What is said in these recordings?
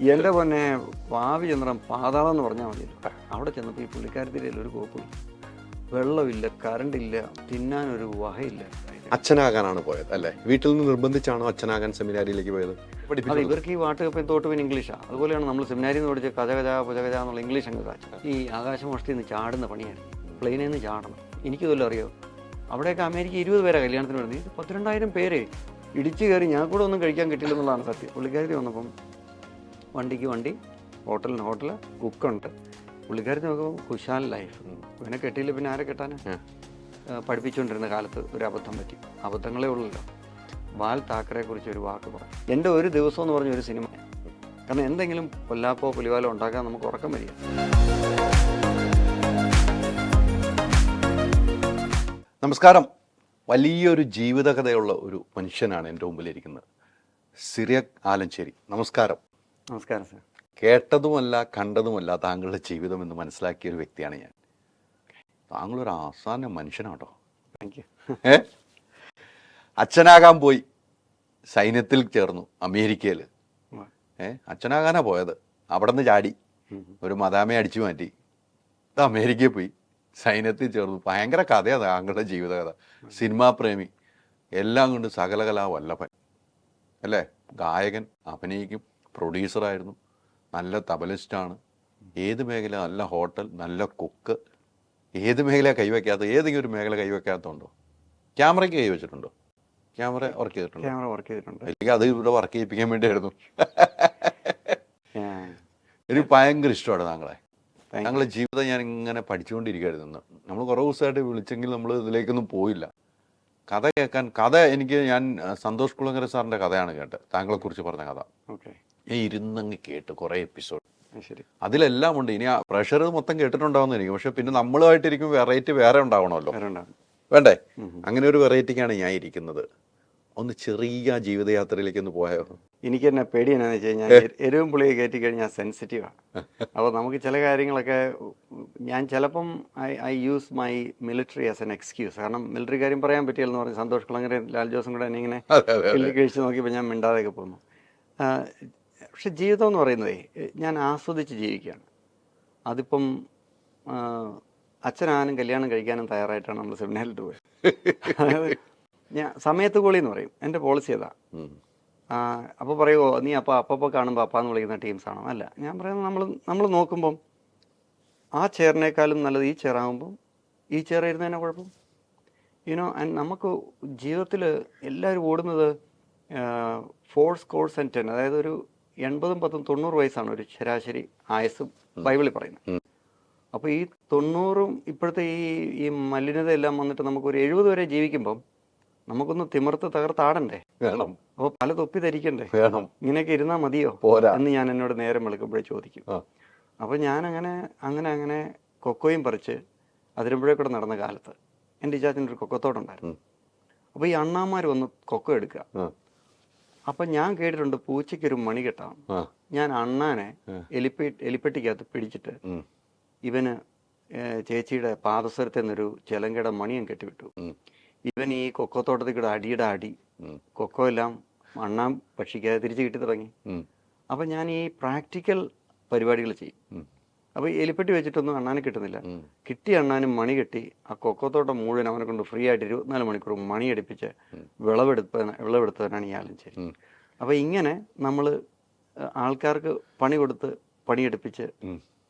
എൻ്റെ പൊന്നെ ഭാവി ചന്ദ്രൻ പാതാളം എന്ന് പറഞ്ഞാൽ മതിയല്ലോ. അവിടെ ചെന്നപ്പോൾ ഈ പുള്ളിക്കാരത്തിൻ്റെ ഒരു കോപ്പില്ല, വെള്ളമില്ല, കറണ്ടില്ല, തിന്നാനൊരു വകയില്ല. അച്ഛനാകാനാണ് പോയത് അല്ലേ? വീട്ടിൽ നിന്ന് നിർബന്ധിച്ചാണോ അച്ഛനാകാൻ സെമിനാരിയിലേക്ക് പോയത്? അത് ഇവർക്ക് ഈ വാട്ടുകപ്പയും തോട്ടുപിൻ ഇംഗ്ലീഷാണ്. അതുപോലെയാണ് നമ്മൾ സെമിനാരിയിൽ നിന്ന് പഠിച്ച കഥ പുജകജ എന്നുള്ള ഇംഗ്ലീഷ് അങ്ങ് കാച്ചു. ഈ ആകാശമോഷ്ടിയിൽ നിന്ന് ചാടുന്ന പണിയാണ്, പ്ലെയിനിൽ നിന്ന് ചാടണം. എനിക്കിതെല്ലാം അറിയോ. അവിടെയൊക്കെ അമേരിക്ക 20 പേരാണ് കല്യാണത്തിന് വരുന്നത്. ഇത് 12,000 പേര് ഇടിച്ചു കയറി. ഞാൻ കൂടെ ഒന്നും കഴിക്കാൻ കിട്ടില്ല എന്നുള്ളതാണ് സത്യം. പുള്ളിക്കാരി വന്നപ്പം വണ്ടിക്ക് വണ്ടി, ഹോട്ടലിന് ഹോട്ടൽ, കുക്കുണ്ട്. പുള്ളിക്കാരി നോക്കുമ്പോൾ കുശാൽ ലൈഫ്. പിന്നെ കെട്ടിയില്ല, പിന്നെ ആരെ കെട്ടാനാ? പഠിപ്പിച്ചുകൊണ്ടിരുന്ന കാലത്ത് ഒരു അബദ്ധം പറ്റി. അബദ്ധങ്ങളേ ഉള്ളല്ലോ. ബാൽ താക്കറെ കുറിച്ച് ഒരു വാക്ക് പറയാം. എൻ്റെ ഒരു ദിവസം എന്ന് പറഞ്ഞ ഒരു സിനിമ. കാരണം എന്തെങ്കിലും കൊല്ലാപ്പോ പുലിവാലോ ഉണ്ടാക്കാൻ നമുക്ക് ഉറക്കം വരിക. നമസ്കാരം. വലിയൊരു ജീവിതകഥയുള്ള ഒരു മനുഷ്യനാണ് എൻ്റെ മുമ്പിലിരിക്കുന്നത്. സിറിയക് ആലഞ്ചേരി. നമസ്കാരം. നമസ്കാരം സാർ. കേട്ടതുമല്ല കണ്ടതുമല്ല താങ്കളുടെ ജീവിതം എന്ന് മനസ്സിലാക്കിയ ഒരു വ്യക്തിയാണ് ഞാൻ. താങ്കളൊരു ആസാന മനുഷ്യനാട്ടോ. Thank you. അച്ഛനാകാൻ പോയി, സൈന്യത്തിൽ ചേർന്നു അമേരിക്കയിൽ. അച്ഛനാകാനാ പോയത്. അവിടെ നിന്ന് ചാടി ഒരു മദാമയെ അടിച്ചു മാറ്റി ഇത് അമേരിക്കയിൽ പോയി, സൈന്യത്തിൽ ചേർന്നു. ഭയങ്കര കഥയാണ് താങ്കളുടെ ജീവിതകഥ. സിനിമാ പ്രേമി, എല്ലാം കൊണ്ട് സകലകലാ വല്ലഭൻ അല്ലേ? ഗായകൻ, അഭിനയിക്കും, പ്രൊഡ്യൂസറായിരുന്നു, നല്ല തബലിസ്റ്റാണ്. ഏത് മേഖല? നല്ല ഹോട്ടൽ, നല്ല കുക്ക്. ഏത് മേഖല കൈവയ്ക്കാത്ത? ഏതെങ്കിലും ഒരു മേഖല കൈവയ്ക്കാത്തതുണ്ടോ? ക്യാമറയ്ക്ക് കൈവച്ചിട്ടുണ്ടോ? ക്യാമറ വർക്ക് ചെയ്തിട്ടുണ്ടോ? ക്യാമറ വർക്ക് ചെയ്തിട്ടുണ്ട്. അല്ലെങ്കിൽ അത് ഇവിടെ വർക്ക് ചെയ്യിപ്പിക്കാൻ വേണ്ടിയായിരുന്നു. എനിക്ക് ഭയങ്കര ഇഷ്ടമാണ് താങ്കളെ. താങ്കളുടെ ജീവിതം ഞാൻ ഇങ്ങനെ പഠിച്ചുകൊണ്ടിരിക്കുകയായിരുന്നു. നമ്മൾ കുറേ ദിവസമായിട്ട് വിളിച്ചെങ്കിൽ നമ്മൾ ഇതിലേക്കൊന്നും പോയില്ല. കഥ കേൾക്കാൻ, ഞാൻ സന്തോഷ് കുളങ്ങര സാറിൻ്റെ കഥയാണ് കേട്ടത്, താങ്കളെക്കുറിച്ച് പറഞ്ഞ കഥ. ഞാൻ ഇരുന്നങ്ങ് കേട്ട് കുറേ എപ്പിസോഡ്. ശരി, അതിലെല്ലാം ഉണ്ട്. ഇനി ആ പ്രഷർ മൊത്തം കേട്ടിട്ടുണ്ടാവുന്ന എനിക്ക്. പക്ഷെ പിന്നെ നമ്മളുമായിട്ടിരിക്കും വെറൈറ്റി വേറെ ഉണ്ടാവണമല്ലോ, വേണ്ടേ? അങ്ങനെ ഒരു വെറൈറ്റിക്കാണ് ഞാൻ ഇരിക്കുന്നത്. ഒന്ന് ചെറിയ ജീവിതയാത്രയിലേക്ക് ഒന്ന് പോയോ? എനിക്ക് തന്നെ പേടി എന്നാന്ന് വെച്ച് കഴിഞ്ഞാൽ എരിവും പുളിയെ കയറ്റി കഴിഞ്ഞാൽ സെൻസിറ്റീവാണ്. അപ്പോൾ നമുക്ക് ചില കാര്യങ്ങളൊക്കെ ഞാൻ ചിലപ്പം I use my military as an excuse. കാരണം മിലിറ്ററി കാര്യം പറയാൻ പറ്റില്ലെന്ന് പറഞ്ഞ് സന്തോഷ് കുളങ്ങരയും ലാൽ ജോസും കൂടെ എന്നെ ഇങ്ങനെ കഴിച്ച് നോക്കിയപ്പോൾ ഞാൻ മിണ്ടാതെയൊക്കെ പോന്നു. പക്ഷെ ജീവിതം എന്ന് പറയുന്നതേ ഞാൻ ആസ്വദിച്ച് ജീവിക്കുകയാണ്. അതിപ്പം അച്ഛനാനും കല്യാണം കഴിക്കാനും തയ്യാറായിട്ടാണ് നമ്മൾ സെമിനാറിലിട്ട് പോയത്. അതായത് ഞാൻ സമയത്ത് കോളി എന്ന് പറയും, എൻ്റെ പോളിസി അതാ. അപ്പോൾ പറയുമോ നീ അപ്പോൾ കാണുമ്പോൾ അപ്പാന്ന് വിളിക്കുന്ന ടീംസാണോ? അല്ല, ഞാൻ പറയുന്നത് നമ്മൾ നോക്കുമ്പം ആ ചെയറിനേക്കാളും നല്ലത് ഈ ചെയറാകുമ്പം ഈ ചെയർ ഇരുന്നതിനെ കുഴപ്പം. ആൻഡ് നമുക്ക് ജീവിതത്തിൽ എല്ലാവരും ഓടുന്നത് 4 scores and 10, അതായത് ഒരു 80, 10, 90 വയസ്സാണ് ഒരു ശരാശരി ആയുസ് ബൈബിളിൽ പറയുന്നത്. അപ്പോൾ ഈ 90ഉം ഇപ്പോഴത്തെ ഈ മലിനത എല്ലാം വന്നിട്ട് നമുക്കൊരു 70 വരെ ജീവിക്കുമ്പം നമുക്കൊന്ന് തിമിർത്ത് തകർത്താടണ്ടേ? വേണം. അപ്പോൾ പല തൊപ്പി ധരിക്കണ്ടേ? വേണം. ഇങ്ങനെയൊക്കെ ഇരുന്നാൽ മതിയോ പോരാ എന്ന് ഞാൻ എന്നോട് നേരം വിളിക്കുമ്പോഴേ ചോദിക്കും. അപ്പോൾ ഞാൻ അങ്ങനെ കൊക്കോയും പറിച്ച് അതിരമ്പുഴ കൂടെ നടന്ന കാലത്ത് എൻ്റെ ഇജാത്തിൻ്റെ ഒരു കൊക്കത്തോടുണ്ടായിരുന്നു. അപ്പോൾ ഈ അണ്ണാമാർ വന്ന് കൊക്കോ എടുക്കുക. അപ്പം ഞാൻ കേട്ടിട്ടുണ്ട് പൂച്ചയ്ക്കൊരു മണി കെട്ടാം. ഞാൻ അണ്ണാനെ എലിപ്പെട്ടിക്കകത്ത് പിടിച്ചിട്ട് ഇവന് ചേച്ചിയുടെ പാദസരത്തിൽ നിന്നൊരു ചിലങ്കയുടെ മണിയും കെട്ടിവിട്ടു. ഇവൻ ഈ കൊക്കോത്തോട്ടത്തിൽ കൂടെ അടി കൊക്കോ എല്ലാം അണ്ണാൻ ഭക്ഷിക്കാതെ തിരിച്ച് കിട്ടി തുടങ്ങി. അപ്പം ഞാൻ ഈ പ്രാക്ടിക്കൽ പരിപാടികൾ ചെയ്യും. അപ്പോൾ എലിപ്പെട്ടി വെച്ചിട്ടൊന്നും അണ്ണാനെ കിട്ടുന്നില്ല. കിട്ടിയ അണ്ണാനും മണി കെട്ടി ആ കൊക്കോത്തോട്ടം മുഴുവൻ അവനെ കൊണ്ട് ഫ്രീ ആയിട്ട് 24 മണിക്കൂർ മണി അടിപ്പിച്ച് വിളവെടുത്തവനാണ് ഈ ആലഞ്ചേരി. അപ്പോൾ ഇങ്ങനെ നമ്മൾ ആൾക്കാർക്ക് പണി കൊടുത്ത് പണിയെടുപ്പിച്ച്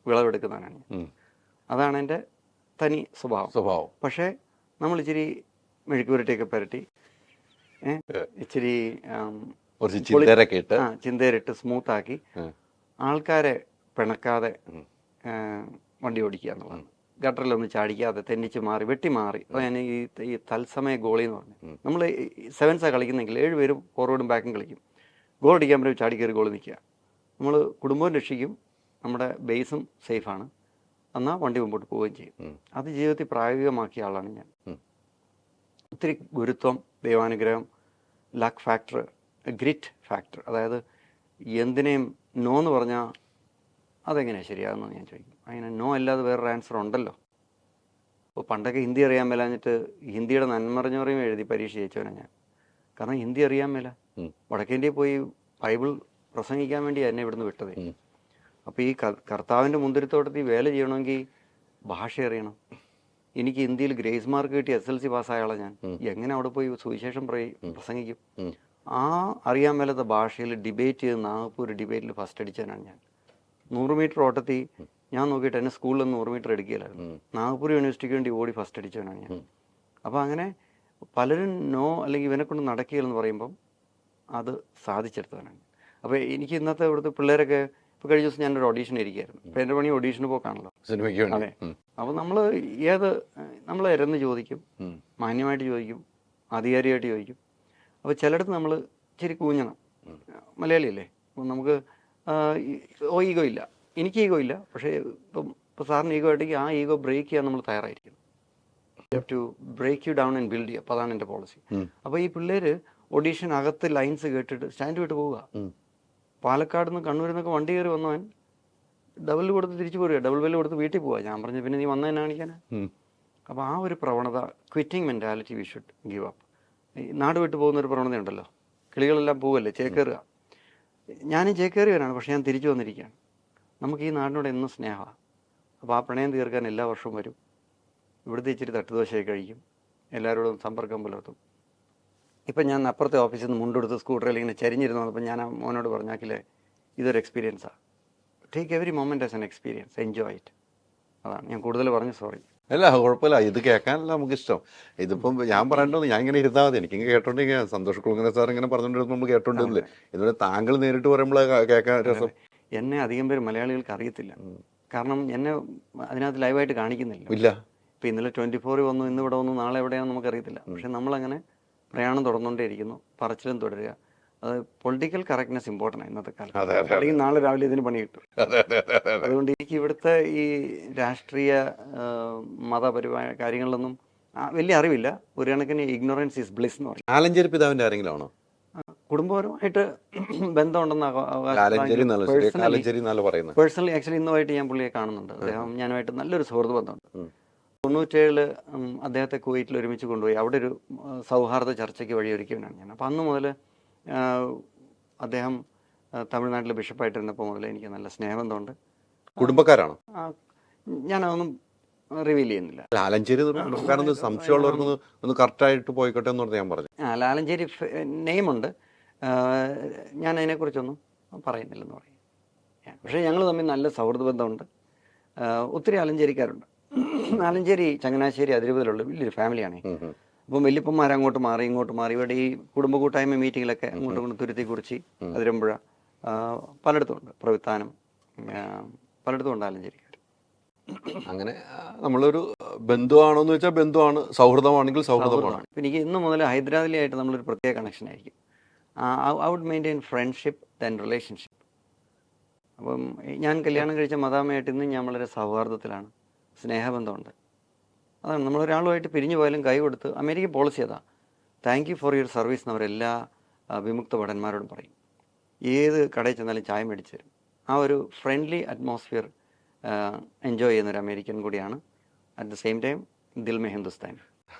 വിളവെടുക്കുന്നവനാണ്. അതാണ് എൻ്റെ തനി സ്വഭാവം. പക്ഷേ നമ്മൾ ഇച്ചിരി മെഴുക്കുപുരട്ടിയൊക്കെ പുരട്ടി ഇച്ചിരി ചിന്തേരിട്ട് സ്മൂത്താക്കി ആൾക്കാരെ പിണക്കാതെ വണ്ടി ഓടിക്കുക എന്നുള്ളതാണ്. ഗട്ടറിലൊന്നും ചാടിക്കാതെ തെന്നിച്ച് മാറി വെട്ടി മാറി. അപ്പോൾ ഞാൻ ഈ തത്സമയ ഗോളി എന്ന് പറഞ്ഞു, നമ്മൾ 7സാണ് കളിക്കുന്നെങ്കിൽ 7 പേരും ഫോർവേഡും ബാക്കും കളിക്കും. ഗോൾ അടിക്കാൻ പറ്റും, ചാടി കയറി ഗോൾ നിൽക്കുക. നമ്മൾ കുടുംബവും രക്ഷിക്കും, നമ്മുടെ ബേസും സേഫാണ്, എന്നാൽ വണ്ടി മുമ്പോട്ട് പോവുകയും ചെയ്യും. അത് ജീവിതത്തിൽ പ്രായോഗികമാക്കിയ ആളാണ് ഞാൻ. ഒത്തിരി ഗുരുത്വം, ദൈവാനുഗ്രഹം, ലക്ക് ഫാക്ടർ, ഗ്രിറ്റ് ഫാക്ടർ. അതായത് എന്തിനേയും നോ എന്ന് പറഞ്ഞാൽ അതെങ്ങനെയാണ് ശരിയാകുന്നത് ഞാൻ ചോദിക്കും. അങ്ങനെ നോ അല്ലാതെ വേറൊരു ആൻസർ ഉണ്ടല്ലോ. അപ്പോൾ പണ്ടൊക്കെ ഹിന്ദി അറിയാൻ മേലാഞ്ഞിട്ട് ഹിന്ദിയുടെ നന്മറിഞ്ഞവരെയും എഴുതി പരീക്ഷ ജയിച്ചവനാണ് ഞാൻ. കാരണം ഹിന്ദി അറിയാൻ മേല. വടക്കേന്ത്യയിൽ പോയി ബൈബിൾ പ്രസംഗിക്കാൻ വേണ്ടി എന്നെ ഇവിടുന്ന് വിട്ടത്. അപ്പോൾ ഈ കർത്താവിൻ്റെ മുന്തിരിത്തോട്ടത്തിൽ വേല ചെയ്യണമെങ്കിൽ ഭാഷ അറിയണം. എനിക്ക് ഇന്ത്യയിൽ ഗ്രേസ് മാർക്ക് കിട്ടി SLC പാസ്സായ ആളാണ് ഞാൻ. എങ്ങനെ അവിടെ പോയി സുവിശേഷം പ്രസംഗിക്കും? ആ അറിയാൻ മേലാത്ത ഭാഷയിൽ ഡിബേറ്റ് ചെയ്ത് നാഗ്പൂർ ഡിബേറ്റിൽ ഫസ്റ്റ് അടിച്ചവനാണ് ഞാൻ. 100 മീറ്റർ ഓട്ടത്തിൽ ഞാൻ നോക്കിയിട്ട് എന്നെ സ്കൂളിൽ 100 മീറ്റർ എടുക്കുകയില്ലായിരുന്നു. നാഗ്പൂർ യൂണിവേഴ്സിറ്റിക്ക് വേണ്ടി ഓടി ഫസ്റ്റ് അടിച്ചവനാണ് ഞാൻ. അപ്പോൾ അങ്ങനെ പലരും നോ അല്ലെങ്കിൽ ഇവനെ കൊണ്ട് നടക്കുകയില്ലെന്ന് പറയുമ്പം അത് സാധിച്ചെടുത്തവനാണ്. അപ്പോൾ എനിക്ക് ഇന്നത്തെ ഇവിടുത്തെ പിള്ളേരൊക്കെ ഇപ്പോൾ കഴിഞ്ഞ ദിവസം ഞാനൊരു ഓഡീഷൻ ഇരിക്കുകയായിരുന്നു. അപ്പോൾ എൻ്റെ പണി ഓഡീഷന് പോക്കാണല്ലോ സിനിമയ്ക്ക്. അതെ. അപ്പോൾ നമ്മൾ ഇരന്ന് ചോദിക്കും, മാന്യമായിട്ട് ചോദിക്കും, ആധികാരികമായിട്ട് ചോദിക്കും. അപ്പോൾ ചിലയിടത്ത് നമ്മൾ ഇച്ചിരി കൂഞ്ഞണം. മലയാളിയല്ലേ, അപ്പോൾ നമുക്ക് ഈഗോ ഇല്ല. എനിക്ക് ഈഗോ ഇല്ല, പക്ഷേ ഇപ്പോൾ സാറിന് ഈഗോ ആയിട്ടെങ്കിൽ ആ ഈഗോ ബ്രേക്ക് ചെയ്യാൻ നമ്മൾ തയ്യാറായിരിക്കും. To break you down and build ചെയ്യുക. അപ്പോൾ അതാണ് എൻ്റെ പോളിസി. അപ്പോൾ ഈ പിള്ളേർ ഓഡീഷൻ അകത്ത് ലൈൻസ് കേട്ടിട്ട് സ്റ്റാൻഡ് വിട്ട് പോവുക. പാലക്കാട് നിന്ന് കണ്ണൂരിൽ നിന്നൊക്കെ വണ്ടി കയറി വന്നവൻ ഡബിൾ കൊടുത്ത് തിരിച്ചു പോരുക, ഡബിൾ ബെല്ല് കൊടുത്ത് വീട്ടിൽ പോവുക. ഞാൻ പറഞ്ഞു പിന്നെ നീ വന്നതിനെ കാണിക്കാനാ? അപ്പോൾ ആ ഒരു പ്രവണത, quitting mentality we should give up. നാട് വിട്ട് പോകുന്നൊരു പ്രവണതയുണ്ടല്ലോ, കിളികളെല്ലാം പോവല്ലേ, ചേക്കേറുക. ഞാനും ചേക്കേറിയവനാണ്, പക്ഷേ ഞാൻ തിരിച്ചു വന്നിരിക്കുകയാണ്. നമുക്ക് ഈ നാടിനോട് എന്നും സ്നേഹമാണ്. അപ്പോൾ ആ പ്രണയം തീർക്കാൻ എല്ലാ വർഷവും വരും. ഇവിടുത്തെ ഇച്ചിരി തട്ടുദോശയൊക്കെ കഴിക്കും, എല്ലാവരോടും സമ്പർക്കം പുലർത്തും. ഇപ്പം ഞാൻ അപ്പുറത്തെ ഓഫീസിൽ നിന്ന് മുണ്ടെടുത്ത് സ്കൂട്ടറിൽ ഇങ്ങനെ ചരിഞ്ഞിരുന്നു വന്നപ്പോൾ ഞാൻ ആ മോനോട് പറഞ്ഞാക്കില്ലേ, ഇതൊരു എക്സ്പീരിയൻസാണ്. Take every moment as an experience, enjoy it. അതാണ് ഞാൻ കൂടുതൽ പറഞ്ഞു, സോറി. അല്ല കുഴപ്പമില്ല, ഇത് കേൾക്കാനല്ല നമുക്കിഷ്ടം. ഇതിപ്പം ഞാൻ പറയേണ്ടത് ഞാൻ ഇങ്ങനെ ഇരുന്നാൽ മതി, എനിക്ക് കേട്ടോണ്ടിരിക്കുക. സന്തോഷ് കുളങ്ങര സാർ ഇങ്ങനെ പറഞ്ഞുകൊണ്ടിരുന്നു, നമ്മൾ കേട്ടോണ്ടിരുന്നില്ലേ. ഇതുപോലെ താങ്കൾ നേരിട്ട് പറയുമ്പോൾ കേൾക്കാൻ രസം. എന്നെ അധികം പേര് മലയാളികൾക്ക് അറിയത്തില്ല, കാരണം എന്നെ അതിനകത്ത് ലൈവായിട്ട് കാണിക്കുന്നില്ല. ഇല്ല. ഇപ്പം ഇന്നലെ 24 വന്നു, ഇന്ന് ഇവിടെ വന്നു, നാളെ എവിടെയാണെന്ന് നമുക്കറിയത്തില്ല. പക്ഷെ നമ്മളങ്ങനെ പ്രയാണം തുടർന്നുകൊണ്ടേയിരിക്കുന്നു, പറച്ചിലും തുടരുക. അത് പൊളിറ്റിക്കൽ കറക്റ്റ്നെസ് ഇമ്പോർട്ടൻ്റ് ആണ് ഇന്നത്തെ കാലത്ത്. അല്ലെങ്കിൽ നാളെ രാവിലെ ഇതിന് പണി കിട്ടും. അതുകൊണ്ട് എനിക്ക് ഇവിടുത്തെ ഈ രാഷ്ട്രീയ മതപരമായ കാര്യങ്ങളിലൊന്നും വലിയ അറിവില്ല. ഒരു കണക്കിന് ഇഗ്നോറൻസ് ഈസ് ബ്ലിസ് എന്ന് പറയും. ആലഞ്ചേരി പിതാവിന്റെ ആരെങ്കിലും ആണോ? കുടുംബപരമായിട്ട് ബന്ധമുണ്ടെന്ന് പേഴ്സണലി ആക്ച്വലി ഇന്നുമായിട്ട് ഞാൻ പുള്ളിയെ കാണുന്നുണ്ട്. അദ്ദേഹം ഞാനുമായിട്ട് നല്ലൊരു സുഹൃത്ത് ബന്ധമുണ്ട്. 97 അദ്ദേഹത്തെ കുവൈറ്റിൽ ഒരുമിച്ച് കൊണ്ടുപോയി അവിടെ ഒരു സൗഹാർദ്ദ ചർച്ചയ്ക്ക് വഴിയൊരുക്കിയവനാണ് ഞാൻ. അപ്പോൾ അന്ന് മുതൽ അദ്ദേഹം തമിഴ്നാട്ടിലെ ബിഷപ്പായിട്ടിരുന്നപ്പോൾ മുതൽ എനിക്ക് നല്ല സ്നേഹബന്ധമുണ്ട്. കുടുംബക്കാരാണോ? ഞാനതൊന്നും റിവീൽ ചെയ്യുന്നില്ല. ആലഞ്ചേരി സംശയമുള്ളവർക്ക് ഒന്ന് കറക്റ്റായിട്ട് പോയിക്കോട്ടെ എന്ന് പറഞ്ഞ് ഞാൻ പറഞ്ഞു. ആലഞ്ചേരി നെയിമുണ്ട്, ഞാൻ അതിനെക്കുറിച്ചൊന്നും പറയുന്നില്ലെന്ന് പറയും. പക്ഷേ ഞങ്ങൾ തമ്മിൽ നല്ല സൗഹൃദ ബന്ധമുണ്ട്. ഒത്തിരി ആലഞ്ചേരിക്കാരുണ്ട്. ആലഞ്ചേരി ചങ്ങനാശ്ശേരി അതിരൂപതയിലുള്ള വലിയൊരു ഫാമിലിയാണ്. അപ്പം വല്യപ്പന്മാർ അങ്ങോട്ട് മാറി ഇങ്ങോട്ട് മാറി. ഇവിടെ ഈ കുടുംബ കൂട്ടായ്മ മീറ്റിങ്ങിലൊക്കെ അങ്ങോട്ടും ഇങ്ങോട്ടും തുരുത്തിക്കുറിച്ചി, അതിരമ്പുഴ, പലയിടത്തും ഉണ്ട്. പ്രവിത്താനം, പലയിടത്തും ഉണ്ട് ആലഞ്ചേരിക്കാർ. അങ്ങനെ നമ്മളൊരു ബന്ധുവാണോന്ന് വെച്ചാൽ ബന്ധുവാണ്, സൗഹൃദമാണെങ്കിൽ സൗഹൃദമാണ്. എനിക്ക് ഇന്ന് മുതൽ ഹൈദരാബാദിലായിട്ട് നമ്മളൊരു പ്രത്യേക കണക്ഷൻ ആയിരിക്കും. I would maintain friendship then relationship. അപ്പം ഞാൻ കല്യാണം കഴിച്ച മദാമയായിട്ട് ഇന്ന് ഞാൻ വളരെ സൗഹാർദ്ദത്തിലാണ്, സ്നേഹബന്ധമുണ്ട്. അതാണ് നമ്മളൊരാളുമായിട്ട് പിരിഞ്ഞു പോയാലും കൈ കൊടുത്ത്. അമേരിക്കൻ പോളിസി അതാ, thank you for your service എന്ന് അവരെല്ലാ വിമുക്ത ഭടന്മാരോടും പറയും. ഏത് കടയിൽ ചെന്നാലും ചായ മേടിച്ചു തരും. ആ ഒരു ഫ്രണ്ട്ലി അറ്റ്മോസ്ഫിയർ എൻജോയ് ചെയ്യുന്നൊരു അമേരിക്കൻ കൂടിയാണ്. At the same time Dil may Hindustan.